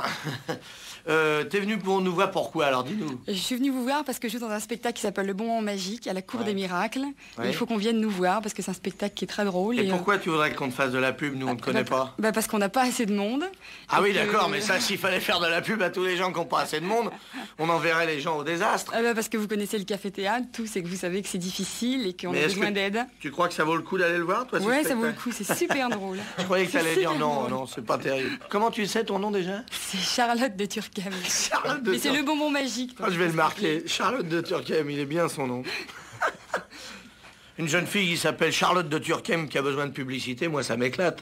T'es venu pour nous voir pourquoi, alors dis-nous. Je suis venue vous voir parce que je joue dans un spectacle qui s'appelle Le Bonbon Magique à la Cour des Miracles. Ouais. Il faut qu'on vienne nous voir parce que c'est un spectacle qui est très drôle. Et pourquoi tu voudrais qu'on te fasse de la pub? Nous, on ne te connaît pas. Parce qu'on n'a pas assez de monde. Ah oui, d'accord, mais ça, s'il fallait faire de la pub à tous les gens qui n'ont pas assez de monde, on enverrait les gens au désastre. Parce que vous connaissez le café-théâtre, tout, c'est que vous savez que c'est difficile et qu'on a besoin d'aide. Tu crois que ça vaut le coup d'aller le voir, toi? Ouais, ça vaut le coup, c'est super drôle. Je croyais que tu allais dire non, c'est pas terrible. Comment tu sais ton nom déjà? C'est Charlotte de Turckheim. Mais c'est le bonbon magique. Je vais le marquer. Charlotte de Turckheim, il est bien son nom. Une jeune fille qui s'appelle Charlotte de Turckheim qui a besoin de publicité, moi ça m'éclate.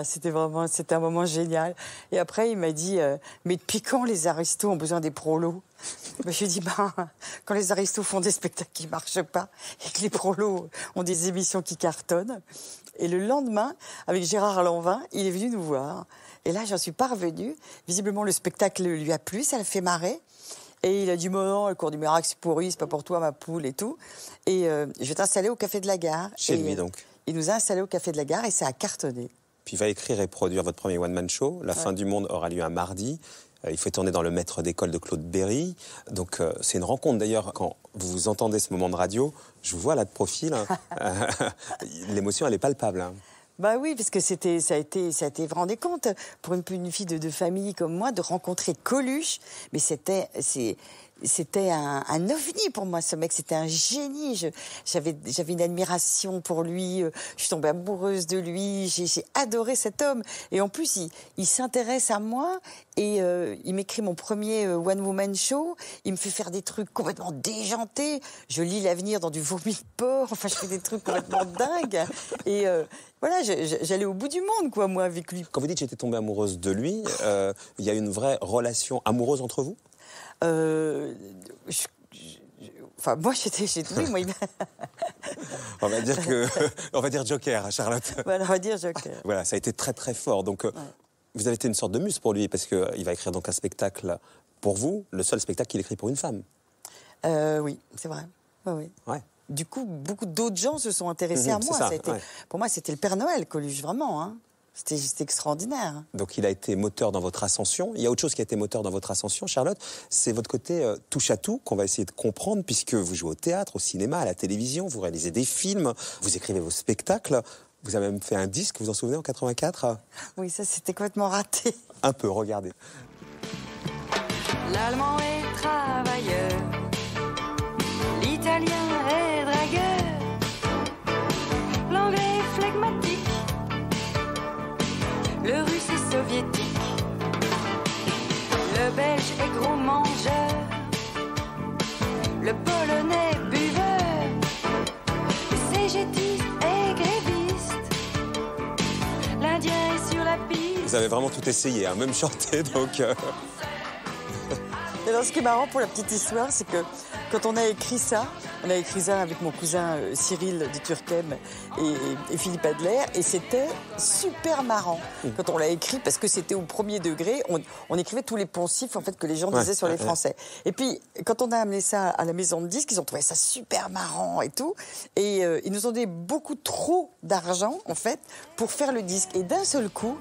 C'était un moment génial. Et après, il m'a dit, mais depuis quand les aristos ont besoin des prolos? Je lui ai dit, quand les aristos font des spectacles qui marchent pas et que les prolos ont des émissions qui cartonnent. Et le lendemain, avec Gérard Lanvin, il est venu nous voir. Et là, j'en suis pas revenue. Visiblement, le spectacle lui a plu, ça l'a fait marrer. Et il a dit, non, le cours du miracle, c'est pourri, c'est pas pour toi, ma poule et tout. Et je vais t'installer au Café de la Gare. Chez lui, donc. Il nous a installés au Café de la Gare et ça a cartonné. Puis il va écrire et produire votre premier one-man show. La fin du monde aura lieu un mardi. Il faut tourner dans le maître d'école de Claude Berry. Donc c'est une rencontre d'ailleurs, quand vous entendez ce moment de radio, je vous vois là de profil, l'émotion elle est palpable. Hein. Bah oui, parce que ça a été, vous vous rendez compte, pour une fille de famille comme moi, de rencontrer Coluche, mais c'était un ovni pour moi, ce mec, c'était un génie. J'avais une admiration pour lui, je suis tombée amoureuse de lui, j'ai adoré cet homme. Et en plus, il s'intéresse à moi et il m'écrit mon premier one-woman show, il me fait faire des trucs complètement déjantés, je lis l'avenir dans du vomi de porc, enfin je fais des trucs complètement dingues. Et voilà, j'allais au bout du monde, quoi, moi, avec lui. Quand vous dites j'étais tombée amoureuse de lui, il y a une vraie relation amoureuse entre vous? Enfin, moi, j'étais oui, moi, on va dire Joker, Charlotte. Voilà, on va dire Joker. Voilà, ça a été très très fort. Donc, vous avez été une sorte de muse pour lui, parce qu'il va écrire donc un spectacle pour vous, le seul spectacle qu'il écrit pour une femme. Oui, c'est vrai. Oui. Ouais. Du coup, beaucoup d'autres gens se sont intéressés à moi. Pour moi, c'était le Père Noël, Coluche, vraiment. Hein. C'était extraordinaire. Donc il a été moteur dans votre ascension. Il y a autre chose qui a été moteur dans votre ascension, Charlotte, c'est votre côté touche à tout qu'on va essayer de comprendre, puisque vous jouez au théâtre, au cinéma, à la télévision, vous réalisez des films, vous écrivez vos spectacles. Vous avez même fait un disque, vous vous en souvenez, en 84? Oui, ça c'était complètement raté. Un peu, regardez. L'allemand est travailleur, l'italien est dragueur, l'anglais est flegmatique, le russe est soviétique, le belge est gros mangeur, le polonais buveur, le cégétiste est gréviste, l'indien est sur la piste. Vous avez vraiment tout essayé, hein, même chanter, donc... Et alors, ce qui est marrant pour la petite histoire, c'est que quand on a écrit ça avec mon cousin Cyril de Turckheim et Philippe Adler, et c'était super marrant quand on l'a écrit, parce que c'était au premier degré, on écrivait tous les poncifs en fait, que les gens disaient sur les Français. Et puis, quand on a amené ça à la maison de disques, ils ont trouvé ça super marrant et tout, et ils nous ont donné beaucoup trop d'argent, en fait, pour faire le disque. Et d'un seul coup,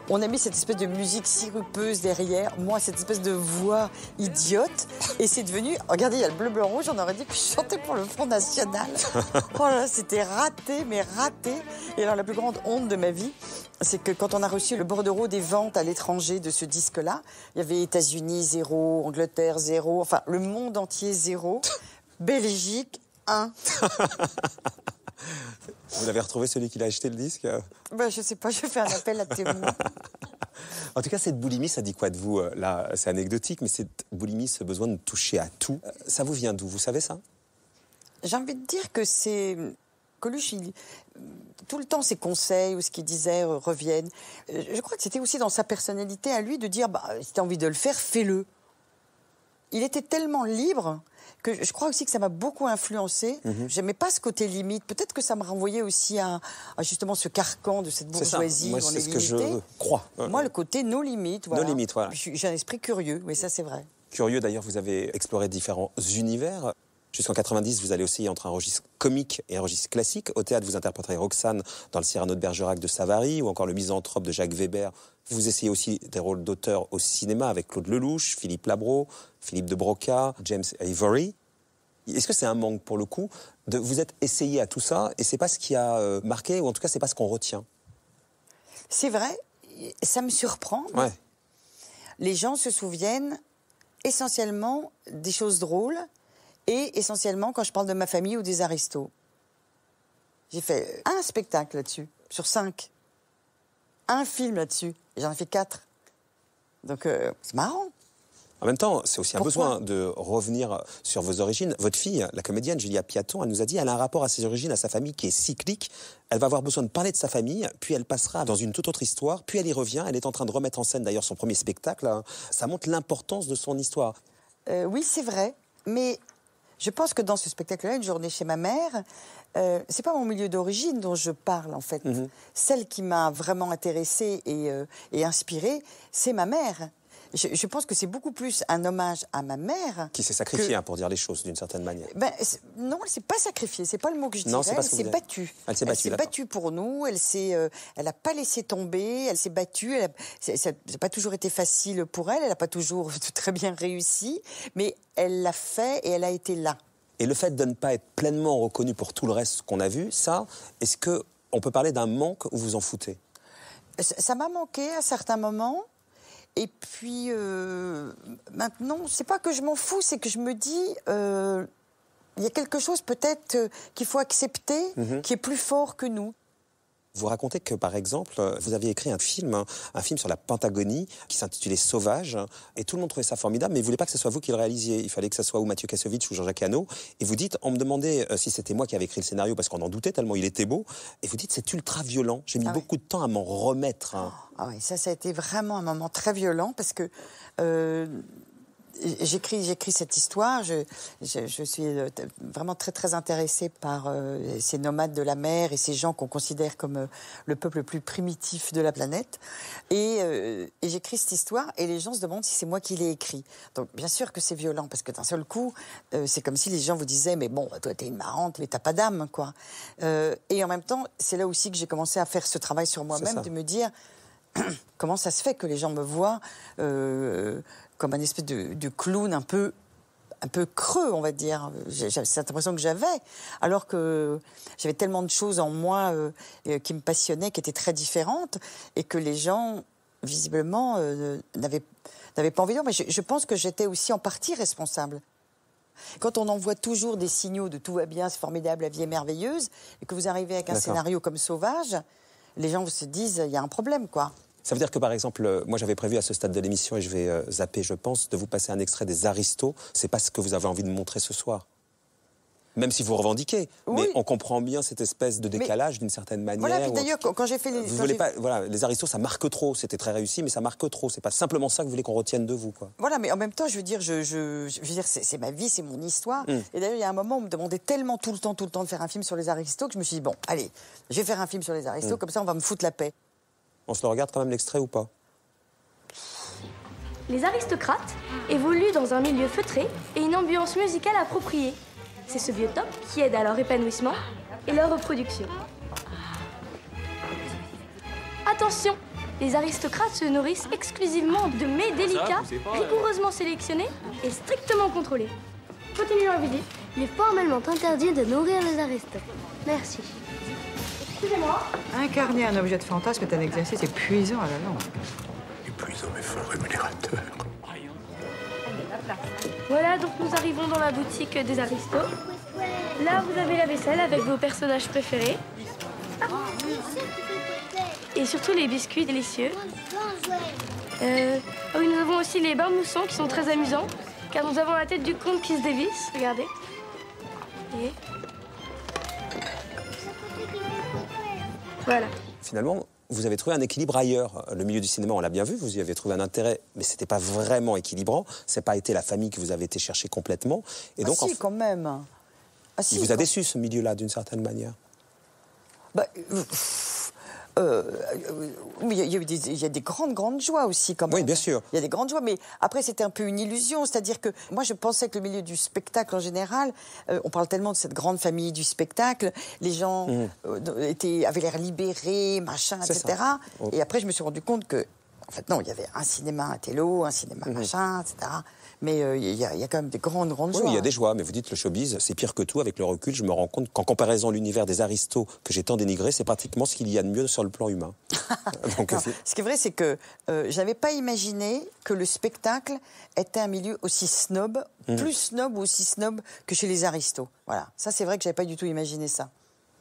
on a mis cette espèce de musique sirupeuse derrière, moi cette espèce de voix idiote, et c'est devenu, regardez, il y a le bleu, blanc, rouge, on aurait dit que je chantais pour le Front National. Oh là là, c'était raté, mais raté. Et alors la plus grande honte de ma vie, c'est que quand on a reçu le bordereau des ventes à l'étranger de ce disque-là, il y avait États-Unis 0, Angleterre 0, enfin le monde entier 0, Belgique 1. Vous l'avez retrouvé, celui qui l'a acheté le disque? Je sais pas, je fais un appel à témoins. En tout cas, cette boulimie, ça dit quoi de vous? Là, c'est anecdotique, mais cette boulimie, ce besoin de toucher à tout, ça vous vient d'où? Vous savez ça? J'ai envie de dire que c'est... Coluche, tout le temps, ses conseils ou ce qu'il disait reviennent. Je crois que c'était aussi dans sa personnalité à lui de dire, si tu as envie de le faire, fais-le. il était tellement libre que je crois aussi que ça m'a beaucoup influencé. J'aimais pas ce côté limite. Peut-être que ça me renvoyait aussi à justement ce carcan de cette bourgeoisie. Moi, c'est ce que je crois. Moi, le côté nos limites. Voilà. Nos limites, voilà. J'ai un esprit curieux, mais ça, c'est vrai. Curieux, d'ailleurs, vous avez exploré différents univers. Jusqu'en 90, vous allez aussi entre un registre comique et un registre classique. Au théâtre, vous interpréterez Roxane dans le Cyrano de Bergerac de Savary ou encore le Misanthrope de Jacques Weber. Vous essayez aussi des rôles d'auteur au cinéma avec Claude Lelouch, Philippe Labro, Philippe de Broca, James Avery. Est-ce que c'est un manque pour le coup de vous êtes essayé à tout ça et c'est pas ce qui a marqué ou en tout cas c'est pas ce qu'on retient? C'est vrai, ça me surprend. Ouais. Les gens se souviennent essentiellement des choses drôles et essentiellement quand je parle de ma famille ou des aristos. J'ai fait un spectacle là-dessus, sur 5. Un film là-dessus, et j'en ai fait 4. Donc c'est marrant. En même temps, c'est aussi un besoin de revenir sur vos origines. Votre fille, la comédienne Julia Piaton, elle nous a dit qu'elle a un rapport à ses origines, à sa famille qui est cyclique. Elle va avoir besoin de parler de sa famille, puis elle passera dans une toute autre histoire, puis elle y revient. Elle est en train de remettre en scène d'ailleurs son premier spectacle. Ça montre l'importance de son histoire. Oui, c'est vrai, mais je pense que dans ce spectacle-là, Une journée chez ma mère, c'est pas mon milieu d'origine dont je parle en fait. Celle qui m'a vraiment intéressée et inspirée, c'est ma mère. Je pense que c'est beaucoup plus un hommage à ma mère. Qui s'est sacrifiée, pour dire les choses d'une certaine manière. Non, elle s'est pas sacrifiée, c'est pas le mot que je dirais. Non, c'est pas elle s'est battue. Elle s'est battue, elle s'est battue pour nous, elle a pas laissé tomber, elle s'est battue. Ça n'a pas toujours été facile pour elle, elle n'a pas toujours très bien réussi, mais elle l'a fait et elle a été là. Et le fait de ne pas être pleinement reconnu pour tout le reste qu'on a vu, ça, est-ce qu'on peut parler d'un manque ou vous en foutez? Ça m'a manqué à certains moments. Et puis, maintenant, c'est pas que je m'en fous, c'est que je me dis, il y a quelque chose peut-être qu'il faut accepter, qui est plus fort que nous. Vous racontez que, par exemple, vous aviez écrit un film sur la Pentagonie, qui s'intitulait Sauvage, et tout le monde trouvait ça formidable, mais il ne voulait pas que ce soit vous qui le réalisiez. Il fallait que ce soit ou Mathieu Kassovitch ou Jean-Jacques Hano. Et vous dites, on me demandait si c'était moi qui avais écrit le scénario, parce qu'on en doutait tellement il était beau, et vous dites, c'est ultra violent. J'ai mis beaucoup de temps à m'en remettre. Ah oui, ça a été vraiment un moment très violent, parce que j'écris cette histoire. Je suis vraiment très, très intéressée par ces nomades de la mer et ces gens qu'on considère comme le peuple le plus primitif de la planète. Et j'écris cette histoire et les gens se demandent si c'est moi qui l'ai écrit. Donc, bien sûr que c'est violent parce que d'un seul coup, c'est comme si les gens vous disaient « Mais bon, toi, t'es une marrante, mais t'as pas d'âme, quoi. » Et en même temps, c'est là aussi que j'ai commencé à faire ce travail sur moi-même, de me dire « Comment ça se fait que les gens me voient comme un espèce de clown un peu creux, on va dire. C'est cette impression que j'avais, alors que j'avais tellement de choses en moi qui me passionnaient, qui étaient très différentes, et que les gens, visiblement, n'avaient pas envie de voir. Mais je pense que j'étais aussi en partie responsable. Quand on envoie toujours des signaux de « tout va bien, c'est formidable, la vie est merveilleuse », et que vous arrivez avec un scénario comme Sauvage, les gens se disent « il y a un problème, quoi ». Ça veut dire que, par exemple, moi j'avais prévu à ce stade de l'émission, et je vais zapper, je pense, de vous passer un extrait des Aristos. C'est pas ce que vous avez envie de montrer ce soir. Même si vous revendiquez. Oui. Mais on comprend bien cette espèce de décalage d'une certaine manière. Voilà, d'ailleurs, quand j'ai fait les... Vous voulez pas, voilà, les Aristos, ça marque trop. C'était très réussi, mais ça marque trop. C'est pas simplement ça que vous voulez qu'on retienne de vous, quoi. Voilà, mais en même temps, je veux dire, c'est ma vie, c'est mon histoire. Et d'ailleurs, il y a un moment où on me demandait tellement tout le temps de faire un film sur les Aristos que je me suis dit, bon, allez, je vais faire un film sur les Aristos, comme ça on va me foutre la paix. On se le regarde quand même l'extrait ou pas? Les aristocrates évoluent dans un milieu feutré et une ambiance musicale appropriée. C'est ce biotope qui aide à leur épanouissement et leur reproduction. Attention, les aristocrates se nourrissent exclusivement de mets délicats, rigoureusement sélectionnés et strictement contrôlés. Continuons la visite. Il est formellement interdit de nourrir les aristos. Merci. Excusez-moi. Incarner un objet de fantasme est un exercice épuisant à la longue. Épuisant mais fort rémunérateur. Voilà, donc nous arrivons dans la boutique des aristos. Là, vous avez la vaisselle avec vos personnages préférés. Et surtout les biscuits délicieux. Oui, nous avons aussi les bains moussants qui sont très amusants, car nous avons la tête du comte qui se dévisse. Regardez. Et... voilà. Finalement, vous avez trouvé un équilibre ailleurs. Le milieu du cinéma, on l'a bien vu, vous y avez trouvé un intérêt, mais ce n'était pas vraiment équilibrant. Ce n'a pas été la famille que vous avez été chercher complètement. Et donc, quand même. Il vous a déçu, ce milieu-là, d'une certaine manière. Il y a des grandes joies aussi, quand même. Oui, bien sûr. Il y a des grandes joies, mais après, c'était un peu une illusion. C'est-à-dire que moi, je pensais que le milieu du spectacle, en général, on parle tellement de cette grande famille du spectacle, les gens avaient l'air libérés, machin, etc. Et après, je me suis rendu compte que, en fait, non, il y avait un cinéma intello, un cinéma machin, etc. Mais il y a quand même des grandes joies. Oui, il y a des joies, mais vous dites le showbiz, c'est pire que tout. Avec le recul, je me rends compte qu'en comparaison l'univers des aristos que j'ai tant dénigré, c'est pratiquement ce qu'il y a de mieux sur le plan humain. Donc, non, ce qui est vrai, c'est que je n'avais pas imaginé que le spectacle était un milieu aussi snob, plus snob ou aussi snob que chez les aristos. Voilà, ça c'est vrai que je n'avais pas du tout imaginé ça.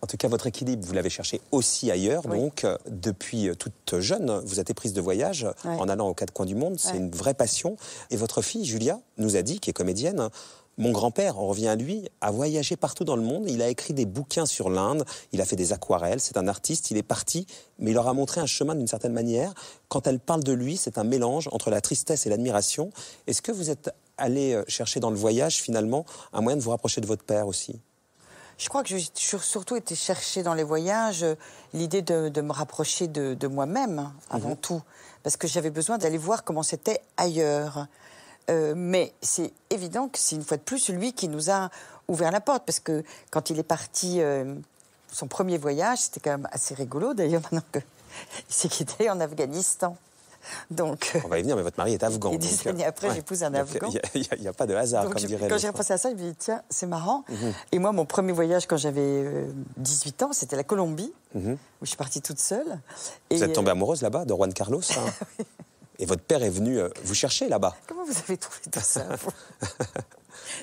En tout cas, votre équilibre, vous l'avez cherché aussi ailleurs. Oui. Donc, depuis toute jeune, vous êtes prise de voyage en allant aux quatre coins du monde. C'est une vraie passion. Et votre fille, Julia, nous a dit, qui est comédienne, mon grand-père, on revient à lui, a voyagé partout dans le monde. Il a écrit des bouquins sur l'Inde. Il a fait des aquarelles. C'est un artiste. Il est parti, mais il leur a montré un chemin d'une certaine manière. Quand elle parle de lui, c'est un mélange entre la tristesse et l'admiration. Est-ce que vous êtes allé chercher dans le voyage, finalement, un moyen de vous rapprocher de votre père aussi ? Je crois que j'ai surtout été chercher dans les voyages l'idée de me rapprocher de moi-même, avant tout. Parce que j'avais besoin d'aller voir comment c'était ailleurs. Mais c'est évident que c'est une fois de plus lui qui nous a ouvert la porte. Parce que quand il est parti, son premier voyage, c'était quand même assez rigolo d'ailleurs, maintenant qu'il s'est quitté en Afghanistan. Donc, on va y venir, mais votre mari est afghan. Et 10 années après, j'épouse un Afghan. Il n'y a pas de hasard, comme dirait quand j'ai repensé à ça, je me dis, tiens, c'est marrant. Et moi, mon premier voyage, quand j'avais 18 ans, c'était la Colombie, où je suis partie toute seule. Vous êtes tombée amoureuse là-bas, de Juan Carlos oui. Et votre père est venu vous chercher là-bas. Comment vous avez trouvé tout ça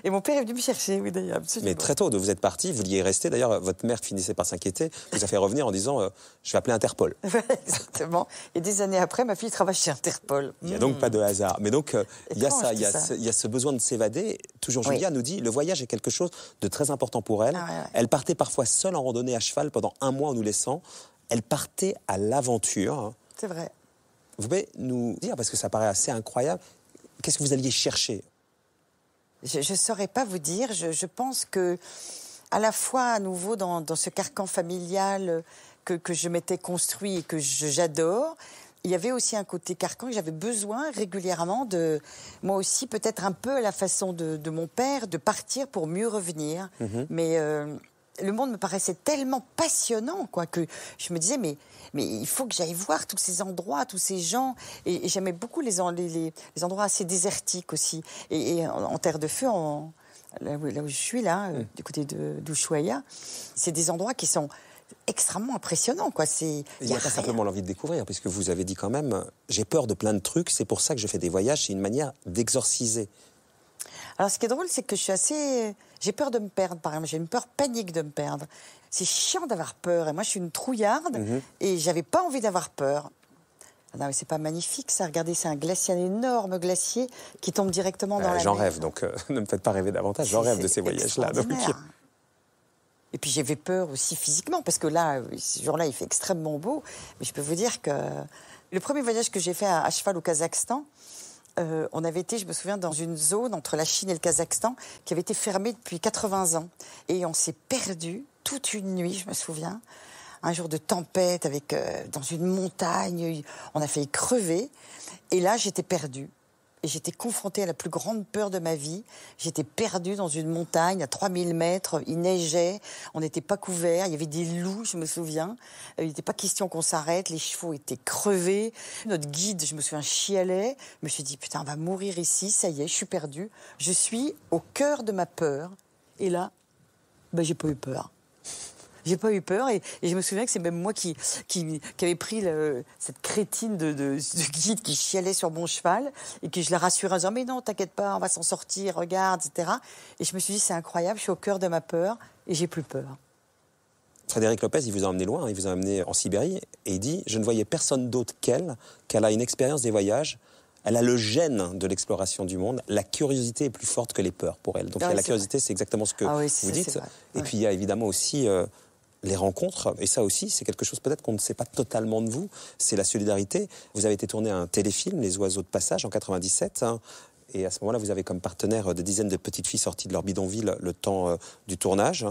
Et mon père est venu me chercher, oui d'ailleurs, absolument. Mais très tôt, vous êtes parti, vous vouliez y rester. D'ailleurs, votre mère finissait par s'inquiéter, vous a fait revenir en disant je vais appeler Interpol. Exactement. Et des années après, ma fille travaille chez Interpol. Il n'y a donc pas de hasard. Mais donc, il y a ça, il y a ce besoin de s'évader. Toujours Julia nous dit, le voyage est quelque chose de très important pour elle. Elle partait parfois seule en randonnée à cheval pendant 1 mois en nous laissant. Elle partait à l'aventure. C'est vrai. Vous pouvez nous dire, parce que ça paraît assez incroyable, qu'est-ce que vous alliez chercher ? Je ne saurais pas vous dire. Je pense que, à la fois, à nouveau, dans ce carcan familial que je m'étais construit et que j'adore, il y avait aussi un côté carcan que j'avais besoin régulièrement de, moi aussi, peut-être un peu à la façon de mon père, de partir pour mieux revenir. Mais le monde me paraissait tellement passionnant, quoi, que je me disais, mais il faut que j'aille voir tous ces endroits, tous ces gens. Et j'aimais beaucoup les endroits assez désertiques aussi. Et en Terre de Feu, là où je suis, là, du côté d'Ushuaïa, c'est des endroits qui sont extrêmement impressionnants, quoi. Il n'y a pas simplement l'envie de découvrir, puisque vous avez dit quand même, j'ai peur de plein de trucs, c'est pour ça que je fais des voyages, c'est une manière d'exorciser. Alors, ce qui est drôle, c'est que j'ai peur de me perdre, par exemple. J'ai une peur panique de me perdre. C'est chiant d'avoir peur. Et moi, je suis une trouillarde et j'avais pas envie d'avoir peur. Non, mais c'est pas magnifique, ça. Regardez, c'est un glacier, un énorme glacier qui tombe directement dans la mer. J'en rêve, donc ne me faites pas rêver davantage. J'en rêve de ces voyages-là. Donc... Et puis, j'avais peur aussi physiquement, parce que là, ce jour-là, il fait extrêmement beau. Mais je peux vous dire que le premier voyage que j'ai fait à cheval au Kazakhstan, on avait été, je me souviens, dans une zone entre la Chine et le Kazakhstan qui avait été fermée depuis 80 ans. Et on s'est perdu toute une nuit, je me souviens. Un jour de tempête dans une montagne. On a failli crever. Et là, j'étais perdue. Et j'étais confrontée à la plus grande peur de ma vie. J'étais perdue dans une montagne à 3000 mètres. Il neigeait, on n'était pas couverts. Il y avait des loups, je me souviens. Il n'était pas question qu'on s'arrête. Les chevaux étaient crevés. Notre guide, je me souviens, chialait. Je me suis dit, putain, on va mourir ici. Ça y est, je suis perdue. Je suis au cœur de ma peur. Et là, j'ai pas eu peur. J'ai pas eu peur et je me souviens que c'est même moi qui avait pris cette crétine de guide qui chialait sur mon cheval et que je la rassurais en disant « Mais non, t'inquiète pas, on va s'en sortir, regarde, etc. » Et je me suis dit « C'est incroyable, je suis au cœur de ma peur et j'ai plus peur. » Frédéric Lopez, il vous a emmené loin, il vous a emmené en Sibérie et il dit « Je ne voyais personne d'autre qu'elle a une expérience des voyages. Elle a le gène de l'exploration du monde. La curiosité est plus forte que les peurs pour elle. » Donc la curiosité, c'est exactement ce que vous dites. Et puis il y a évidemment aussi... les rencontres, et ça aussi, c'est quelque chose peut-être qu'on ne sait pas totalement de vous, c'est la solidarité. Vous avez été tourné un téléfilm, Les Oiseaux de Passage, en 97, hein, et à ce moment-là, vous avez comme partenaire des dizaines de petites filles sorties de leur bidonville le temps du tournage.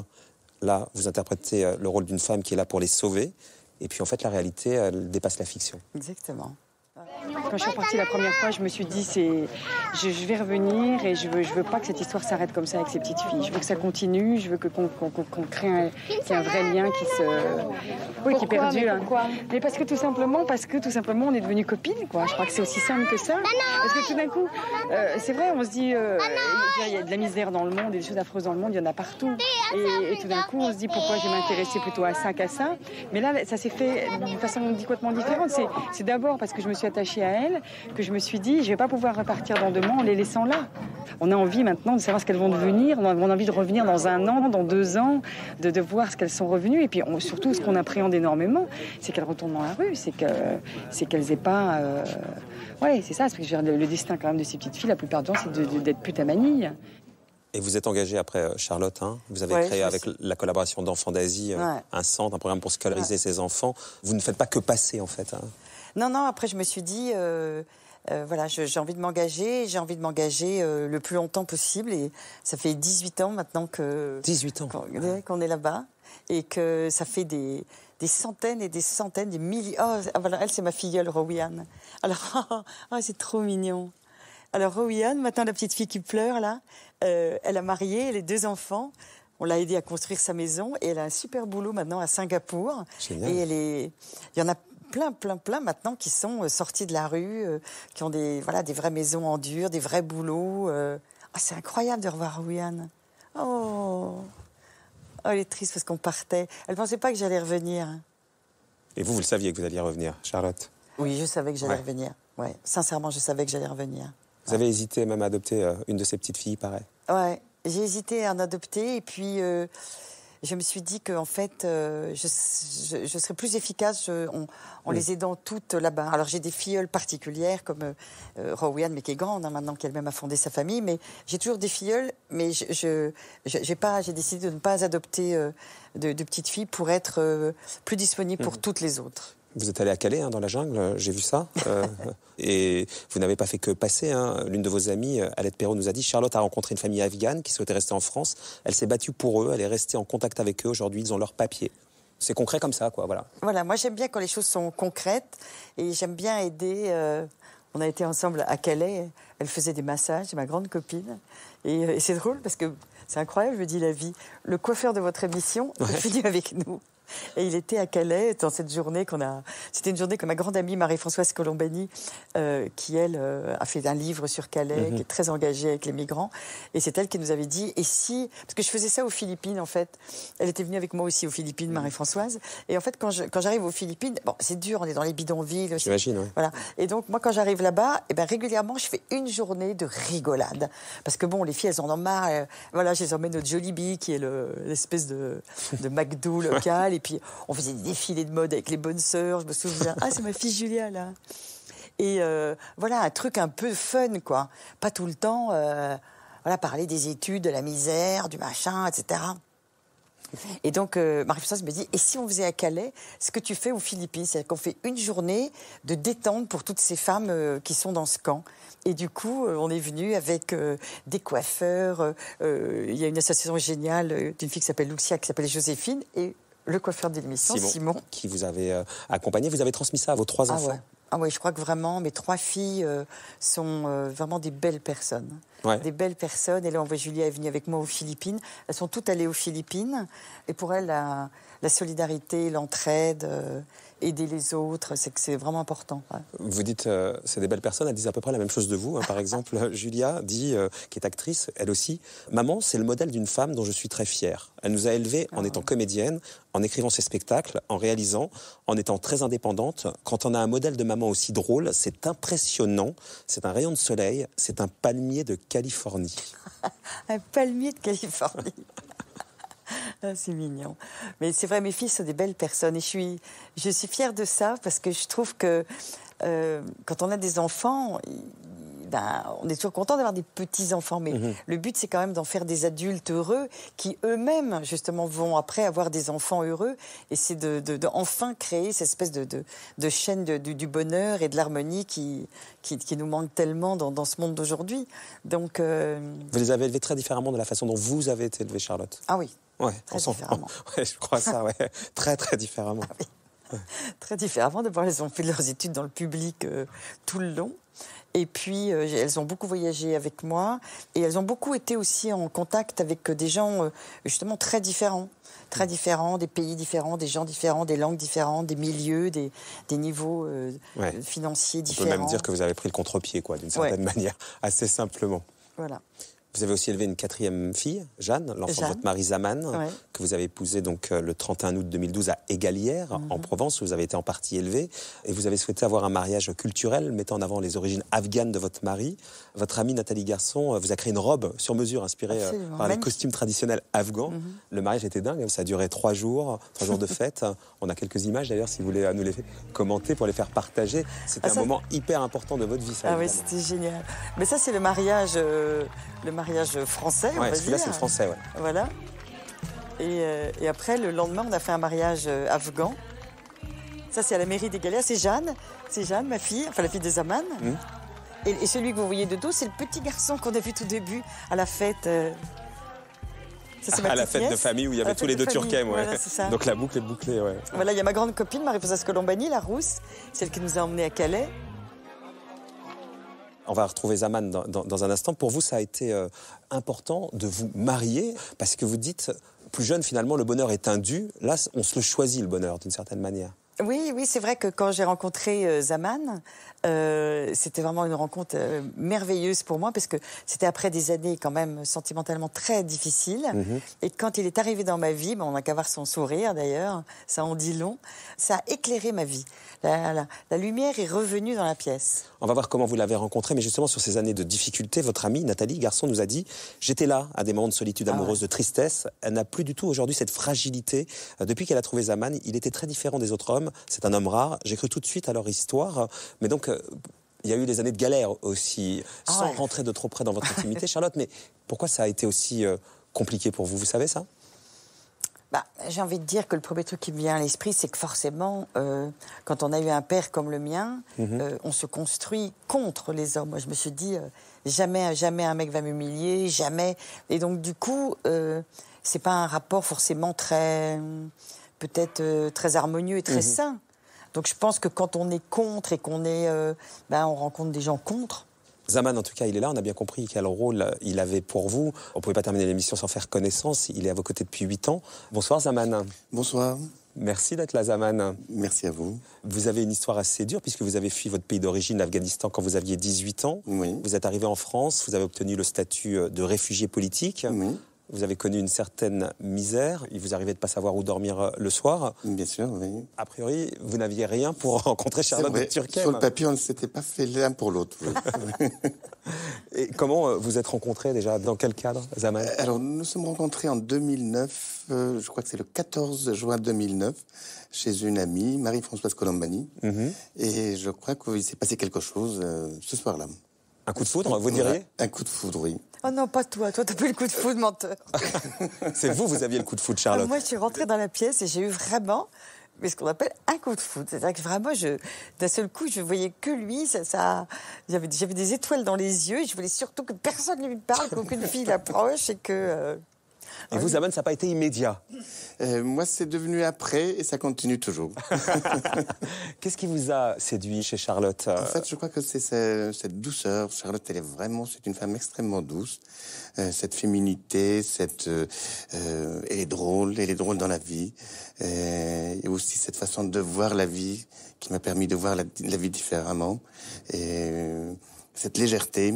Là, vous interprétez le rôle d'une femme qui est là pour les sauver, et puis en fait, la réalité, elle dépasse la fiction. Exactement. Quand je suis partie la première fois, je me suis dit, je vais revenir et je veux pas que cette histoire s'arrête comme ça avec ces petites filles. Je veux que ça continue, je veux qu'on crée un vrai lien qui est perdu. Pourquoi Mais parce que tout simplement, on est devenus copines, quoi. Je crois que c'est aussi simple que ça. Parce que tout d'un coup, c'est vrai, on se dit, il y a de la misère dans le monde et des choses affreuses dans le monde, il y en a partout. Et tout d'un coup, on se dit, pourquoi je vais m'intéresser plutôt à ça qu'à ça. Mais là, ça s'est fait d'une façon complètement différente. C'est d'abord parce que je me suis attachée à elles que je me suis dit, je vais pas pouvoir repartir dans 2 mois en les laissant là. On a envie maintenant de savoir ce qu'elles vont devenir, on a envie de revenir dans 1 an, dans 2 ans, de voir ce qu'elles sont revenues. Et puis surtout, ce qu'on appréhende énormément, c'est qu'elles retournent dans la rue, c'est qu'elles aient pas... Ouais, c'est ça, parce que le destin quand même de ces petites filles, la plupart du temps, c'est d'être pute à manille. Et vous êtes engagée après, Charlotte, hein, vous avez créé avec la collaboration d'Enfants d'Asie un centre, un programme pour scolariser ces enfants. Vous ne faites pas que passer, en fait. Hein. Non, après je me suis dit, voilà, j'ai envie de m'engager, le plus longtemps possible. Et ça fait 18 ans maintenant que... 18 ans qu'on est là-bas. Et que ça fait des centaines et des centaines, des milliers... Oh, voilà, elle, c'est ma filleule, Rowiane. Alors, c'est trop mignon. Alors, Rowiane, maintenant, la petite fille qui pleure, là, elle a marié, elle a 2 enfants. On l'a aidée à construire sa maison et elle a un super boulot maintenant à Singapour. Génial. Et il y en a plein maintenant qui sont sortis de la rue, qui ont des vraies maisons en dur, des vrais boulots. C'est incroyable de revoir Rowiane. Oh, elle est triste parce qu'on partait. Elle ne pensait pas que j'allais revenir. Et vous le saviez que vous alliez revenir, Charlotte? Oui, je savais que j'allais revenir. Ouais. Sincèrement, je savais que j'allais revenir. Vous avez hésité même à adopter une de ces petites filles, pareil? Ouais, j'ai hésité à en adopter et puis je me suis dit qu'en fait, je serais plus efficace en les aidant toutes là-bas. Alors j'ai des filleules particulières comme Rowiane, mais qui est grande maintenant, qu'elle-même a fondé sa famille. Mais j'ai toujours des filleules, mais j'ai décidé de ne pas adopter de petites filles pour être plus disponible pour toutes les autres. Vous êtes allé à Calais, dans la jungle, j'ai vu ça. Et vous n'avez pas fait que passer. L'une de vos amies, Alette Perrault, nous a dit, Charlotte a rencontré une famille afghane qui souhaitait rester en France. Elle s'est battue pour eux, elle est restée en contact avec eux. Aujourd'hui, ils ont leur papier. C'est concret comme ça, quoi, voilà. Voilà, moi j'aime bien quand les choses sont concrètes et j'aime bien aider. On a été ensemble à Calais, elle faisait des massages, c'est ma grande copine. Et c'est drôle parce que c'est incroyable, je dis la vie. Le coiffeur de votre émission est venu avec nous. Et il était à Calais dans cette journée C'était une journée que ma grande amie Marie-Françoise Colombani, qui elle a fait un livre sur Calais, qui est très engagée avec les migrants. Et c'est elle qui nous avait dit, et si... Parce que je faisais ça aux Philippines, en fait. Elle était venue avec moi aussi aux Philippines, Marie-Françoise. Et en fait, quand j'arrive aux Philippines, bon, c'est dur, on est dans les bidonvilles. J'imagine, oui. Voilà. Et donc, moi, quand j'arrive là-bas, régulièrement, je fais une journée de rigolade. Parce que bon, les filles, elles en ont marre. Voilà, je les emmène au Jollibee, qui est l'espèce de McDo local. Et puis, on faisait des défilés de mode avec les bonnes sœurs, je me souviens. Ah, c'est ma fille Julia, là. Et voilà, un truc un peu fun, quoi. Pas tout le temps, parler des études, de la misère, du machin, etc. Et donc, Marie-Françoise me dit, et si on faisait à Calais ce que tu fais aux Philippines? C'est-à-dire qu'on fait une journée de détente pour toutes ces femmes qui sont dans ce camp. Et du coup, on est venu avec des coiffeurs. Il y a une association géniale d'une fille qui s'appelle Lucia, qui s'appelle Joséphine, et le coiffeur de l'émission, Simon. Qui vous avait accompagné. Vous avez transmis ça à vos 3 enfants. Ah ouais, je crois que vraiment, mes 3 filles sont vraiment des belles personnes. Ouais. Des belles personnes. Et là, on voit Julia est venue avec moi aux Philippines. Elles sont toutes allées aux Philippines. Et pour elles, la solidarité, l'entraide, aider les autres, c'est vraiment important. Ouais. Vous dites, c'est des belles personnes, elles disent à peu près la même chose de vous. Par exemple, Julia dit, qui est actrice, elle aussi, « Maman, c'est le modèle d'une femme dont je suis très fière. Elle nous a élevés en étant comédienne, en écrivant ses spectacles, en réalisant, en étant très indépendante. Quand on a un modèle de maman aussi drôle, c'est impressionnant. C'est un rayon de soleil, c'est un palmier de Californie. » Un palmier de Californie. Ah, c'est mignon. Mais c'est vrai, mes filles sont des belles personnes. Et je suis fière de ça parce que je trouve que quand on a des enfants, on est toujours content d'avoir des petits-enfants, mais le but, c'est quand même d'en faire des adultes heureux qui eux-mêmes, justement, vont après avoir des enfants heureux. Et c'est de enfin créer cette espèce de chaîne du bonheur et de l'harmonie qui nous manque tellement dans ce monde d'aujourd'hui. Donc, Vous les avez élevés très différemment de la façon dont vous avez été élevée, Charlotte. Ah oui, ouais, très différemment. Ouais, je crois ça, ouais. Très, très différemment. Ah oui. Très différemment. D'abord, elles ont fait leurs études dans le public tout le long. Et puis, elles ont beaucoup voyagé avec moi. Et elles ont beaucoup été aussi en contact avec des gens, justement, très différents. Très différents, des pays différents, des gens différents, des langues différentes, des milieux, des niveaux financiers différents. On peut même dire que vous avez pris le contre-pied, quoi, d'une certaine manière, assez simplement. Voilà. Vous avez aussi élevé une 4e fille, Jeanne, l'enfant de votre mari Zaman, que vous avez épousé donc le 31 août 2012 à Égalières, en Provence, où vous avez été en partie élevée. Et vous avez souhaité avoir un mariage culturel mettant en avant les origines afghanes de votre mari. Votre amie Nathalie Garçon vous a créé une robe sur mesure inspirée par les costumes traditionnels afghans. Le mariage était dingue, ça a duré 3 jours de fête. On a quelques images d'ailleurs, si vous voulez nous les commenter pour les faire partager. C'était un moment hyper important de votre vie. Ça, oui, c'était génial. Mais ça, c'est le mariage français, on va dire. Celui-là, c'est le français, ouais. Voilà. Et après, le lendemain, on a fait un mariage afghan. Ça, c'est à la mairie d'Égalières. C'est Jeanne, ma fille, enfin la fille de Zaman. Et celui que vous voyez de dos, c'est le petit garçon qu'on a vu tout début à la fête. Ça, à la fête de famille où il y avait tous les deux Turkheim. Voilà, c'est ça. Donc la boucle est bouclée. Ouais. Voilà, il y a ma grande copine, Marie-Françoise Colombani, la rousse, celle qui nous a emmenés à Calais. On va retrouver Zaman dans un instant. Pour vous, ça a été important de vous marier parce que vous dites, plus jeune, finalement, le bonheur est un dû. Là, on se le choisit, le bonheur, d'une certaine manière. Oui, c'est vrai que quand j'ai rencontré Zaman, c'était vraiment une rencontre merveilleuse pour moi parce que c'était après des années quand même sentimentalement très difficiles. Et quand il est arrivé dans ma vie, on n'a qu'à voir son sourire d'ailleurs, ça en dit long, ça a éclairé ma vie. La lumière est revenue dans la pièce. On va voir comment vous l'avez rencontré, mais justement sur ces années de difficulté, votre amie Nathalie Garçon nous a dit « J'étais là à des moments de solitude amoureuse, de tristesse. Elle n'a plus du tout aujourd'hui cette fragilité. Depuis qu'elle a trouvé Zaman, il était très différent des autres hommes. C'est un homme rare. J'ai cru tout de suite à leur histoire. Mais donc, il y a eu des années de galère aussi, sans rentrer de trop près dans votre intimité. Charlotte, mais pourquoi ça a été aussi compliqué pour vous? Vous savez ça? J'ai envie de dire que le premier truc qui me vient à l'esprit, c'est que forcément, quand on a eu un père comme le mien, on se construit contre les hommes. Moi, je me suis dit, jamais un mec va m'humilier, jamais. Et donc, du coup, c'est pas un rapport forcément peut-être très harmonieux et très sain. Donc, je pense que quand on est contre et qu'on on rencontre des gens contre. Zaman, en tout cas, il est là. On a bien compris quel rôle il avait pour vous. On ne pouvait pas terminer l'émission sans faire connaissance. Il est à vos côtés depuis 8 ans. Bonsoir, Zaman. Bonsoir. Merci d'être là, Zaman. Merci à vous. Vous avez une histoire assez dure puisque vous avez fui votre pays d'origine, l'Afghanistan, quand vous aviez 18 ans. Oui. Vous êtes arrivé en France. Vous avez obtenu le statut de réfugié politique. Oui. Vous avez connu une certaine misère. Il vous arrivait de ne pas savoir où dormir le soir. Bien sûr, oui. A priori, vous n'aviez rien pour rencontrer Charlotte de Turkheim. Sur le papier, on ne s'était pas fait l'un pour l'autre. Oui. Et comment vous êtes rencontrés déjà? Dans quel cadre, Zaman? Alors, nous nous sommes rencontrés en 2009. Je crois que c'est le 14 juin 2009, chez une amie, Marie-Françoise Colombani. Et je crois qu'il s'est passé quelque chose ce soir-là. Un coup de foudre, vous diriez? Un coup de foudre, oui. Oh non, pas toi. Toi, t'as pas eu le coup de foudre, menteur. C'est vous aviez le coup de foudre, Charlotte. Moi, je suis rentrée dans la pièce et j'ai eu vraiment ce qu'on appelle un coup de foudre. C'est-à-dire que vraiment, d'un seul coup, je voyais que lui. J'avais des étoiles dans les yeux et je voulais surtout que personne ne lui parle, qu'aucune fille l'approche et que... Et vous, Zaman, ça n'a pas été immédiat? Moi, c'est devenu après et ça continue toujours. Qu'est-ce qui vous a séduit chez Charlotte? En fait, je crois que c'est cette douceur. Charlotte, c'est une femme extrêmement douce. Cette féminité, elle est drôle dans la vie. Et aussi cette façon de voir la vie qui m'a permis de voir la vie différemment. Et cette légèreté.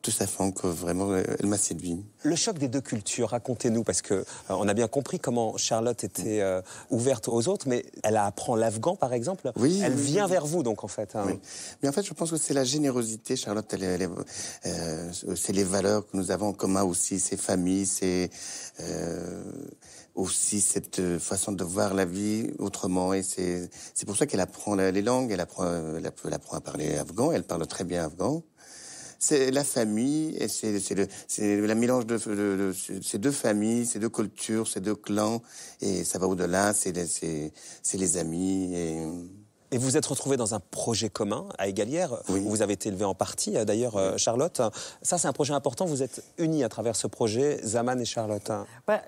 Tout ça fait que vraiment, elle m'a séduit. Le choc des deux cultures, racontez-nous, parce qu'on a bien compris comment Charlotte était ouverte aux autres, mais elle apprend l'afghan, par exemple. Oui. Elle vient vers vous, donc, en fait. Oui. Mais en fait, je pense que c'est la générosité. Charlotte, c'est les valeurs que nous avons en commun aussi, ces familles, c'est aussi cette façon de voir la vie autrement. Et c'est pour ça qu'elle apprend les langues, elle apprend à parler afghan, elle parle très bien afghan. c'est la famille, et c'est la mélange de ces deux familles, ces deux cultures, ces deux clans, et ça va au-delà, c'est les amis. Et vous vous êtes retrouvés dans un projet commun à Égalières, où vous avez été élevé en partie, d'ailleurs, Charlotte. Ça, c'est un projet important, vous êtes unis à travers ce projet, Zaman et Charlotte.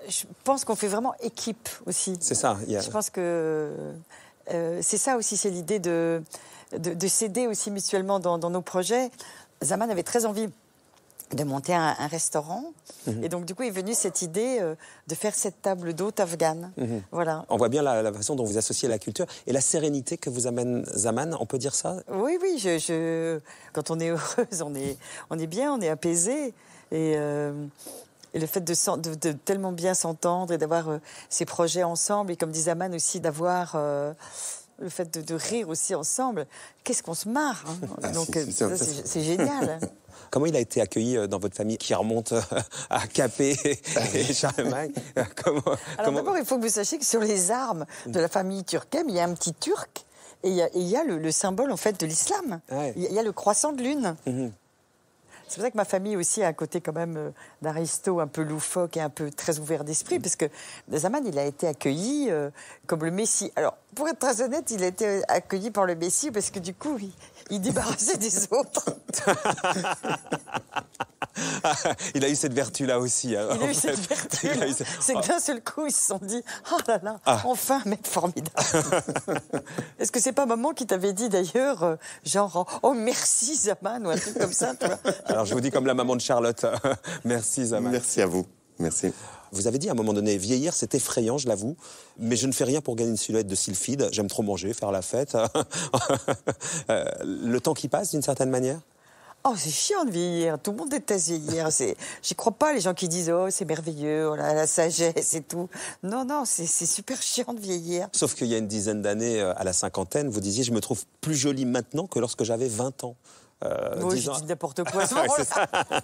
Je pense qu'on fait vraiment équipe aussi. C'est ça. Je pense que c'est ça aussi, c'est l'idée de s'aider aussi mutuellement dans nos projets. Zaman avait très envie de monter un restaurant. Et donc, du coup, est venue cette idée de faire cette table d'hôte afghane. Voilà. On voit bien la façon dont vous associez la culture et la sérénité que vous amène Zaman, on peut dire ça? Oui, quand on est heureuse, on est bien, on est apaisé. Et le fait de tellement bien s'entendre et d'avoir ces projets ensemble, et comme dit Zaman aussi, d'avoir... le fait de rire aussi ensemble, qu'est-ce qu'on se marre, hein. Donc c'est génial. Comment il a été accueilli dans votre famille qui remonte à Capet et Charlemagne? Alors d'abord, il faut que vous sachiez que sur les armes de la famille Turckheim, il y a un petit Turc et il y a le symbole en fait de l'islam. Il y a le croissant de lune. C'est pour ça que ma famille aussi a un côté quand même d'aristo un peu loufoque et un peu très ouvert d'esprit, parce que Zaman, il a été accueilli comme le Messie. Alors, pour être très honnête, il a été accueilli par le Messie parce que du coup, il débarrassait des autres. Il a eu cette vertu-là aussi. Il a eu cette vertu-là. C'est que d'un seul coup, ils se sont dit « Oh là là, enfin un mec formidable !» Est-ce que c'est pas maman qui t'avait dit d'ailleurs, genre « Oh merci Zaman » ou un truc comme ça, tu vois? Alors je vous dis comme la maman de Charlotte, merci Zaman. Merci à vous, merci. Vous avez dit à un moment donné, vieillir c'est effrayant, je l'avoue, mais je ne fais rien pour gagner une silhouette de sylphide, j'aime trop manger, faire la fête. Le temps qui passe d'une certaine manière? Oh, c'est chiant de vieillir. Tout le monde déteste vieillir. J'y crois pas, les gens qui disent « Oh, c'est merveilleux, oh, la sagesse et tout ». Non, c'est super chiant de vieillir. Sauf qu'il y a une dizaine d'années, à la cinquantaine, vous disiez « Je me trouve plus jolie maintenant que lorsque j'avais 20 ans ». Oui, j'ai dit n'importe quoi à ce moment-là.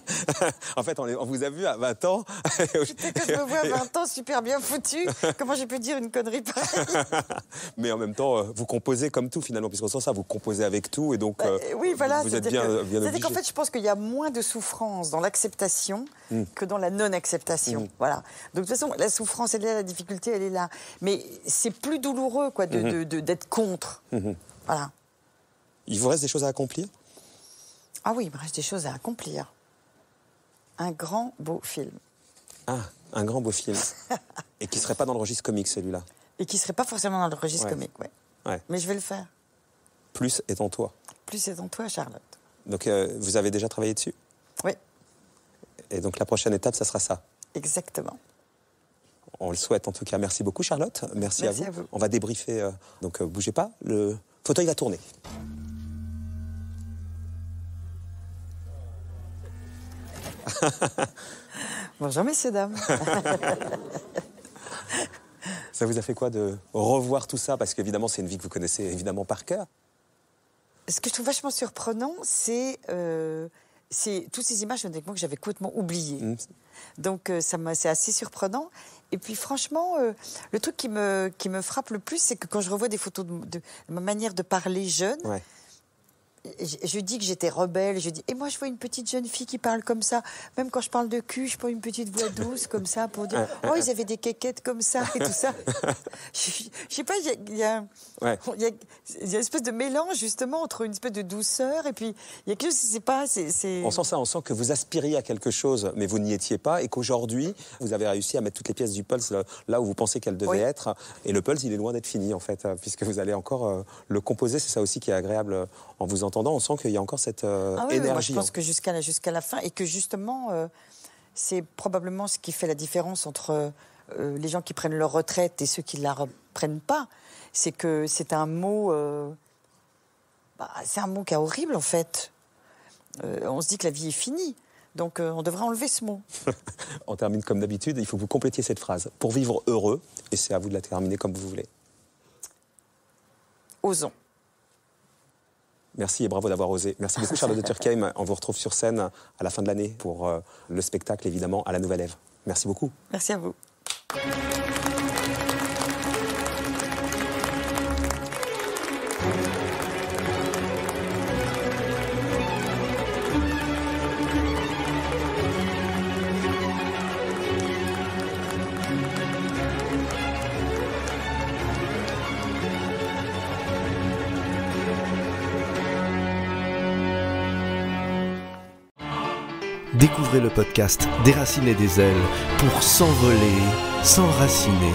En fait, on vous a vu à 20 ans. Peut-être que je me vois à 20 ans super bien foutu. Comment j'ai pu dire une connerie pareille? Mais en même temps, vous composez comme tout finalement, puisqu'on sent ça, vous composez avec tout et donc oui, voilà, vous êtes bien obligé. C'est-à-dire qu'en fait, je pense qu'il y a moins de souffrance dans l'acceptation que dans la non-acceptation. Voilà. Donc de toute façon, la souffrance, elle est là, la difficulté, elle est là. Mais c'est plus douloureux quoi, d'être contre. Voilà. Il vous reste des choses à accomplir? Ah oui, il me reste des choses à accomplir. Un grand, beau film. Ah, un grand, beau film. Et qui ne serait pas dans le registre comique, celui-là? Et qui ne serait pas forcément dans le registre comique, oui. Ouais. Mais je vais le faire. Plus est en toi. Plus est en toi, Charlotte. Donc, vous avez déjà travaillé dessus? Oui. Et donc, la prochaine étape, ça sera ça? Exactement. On le souhaite, en tout cas. Merci beaucoup, Charlotte. Merci à vous. On va débriefer. Donc, bougez pas. Le fauteuil va tourner. Bonjour messieurs, dames. Ça vous a fait quoi de revoir tout ça? Parce qu'évidemment, c'est une vie que vous connaissez évidemment par cœur. Ce que je trouve vachement surprenant, c'est toutes ces images honnêtement que j'avais complètement oubliées. Donc c'est assez surprenant. Et puis franchement, le truc qui me frappe le plus, c'est que quand je revois des photos de ma manière de parler jeune, je dis que j'étais rebelle, je dis et moi je vois une petite jeune fille qui parle comme ça, même quand je parle de cul, je prends une petite voix douce comme ça pour dire oh ils avaient des quéquettes comme ça et tout ça. Je sais pas, il y a une espèce de mélange justement entre une espèce de douceur et puis il y a quelque chose, c'est pas On sent ça, on sent que vous aspiriez à quelque chose mais vous n'y étiez pas et qu'aujourd'hui vous avez réussi à mettre toutes les pièces du puzzle là où vous pensez qu'elles devaient être et le puzzle il est loin d'être fini en fait puisque vous allez encore le composer, c'est ça aussi qui est agréable en vous entendant. On sent qu'il y a encore cette énergie. Moi, je pense que jusqu'à la fin, et que justement, c'est probablement ce qui fait la différence entre les gens qui prennent leur retraite et ceux qui ne la reprennent pas. C'est que c'est un mot, c'est un mot qui est horrible en fait. On se dit que la vie est finie. Donc on devrait enlever ce mot. On termine comme d'habitude, il faut que vous complétiez cette phrase. Pour vivre heureux, et c'est à vous de la terminer comme vous voulez. Osons. Merci et bravo d'avoir osé. Merci beaucoup Charlotte de Turckheim. On vous retrouve sur scène à la fin de l'année pour le spectacle évidemment à la Nouvelle Ève. Merci beaucoup. Merci à vous. Découvrez le podcast Déraciner des ailes pour s'envoler, s'enraciner.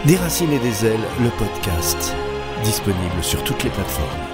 Déraciner des ailes, le podcast, disponible sur toutes les plateformes.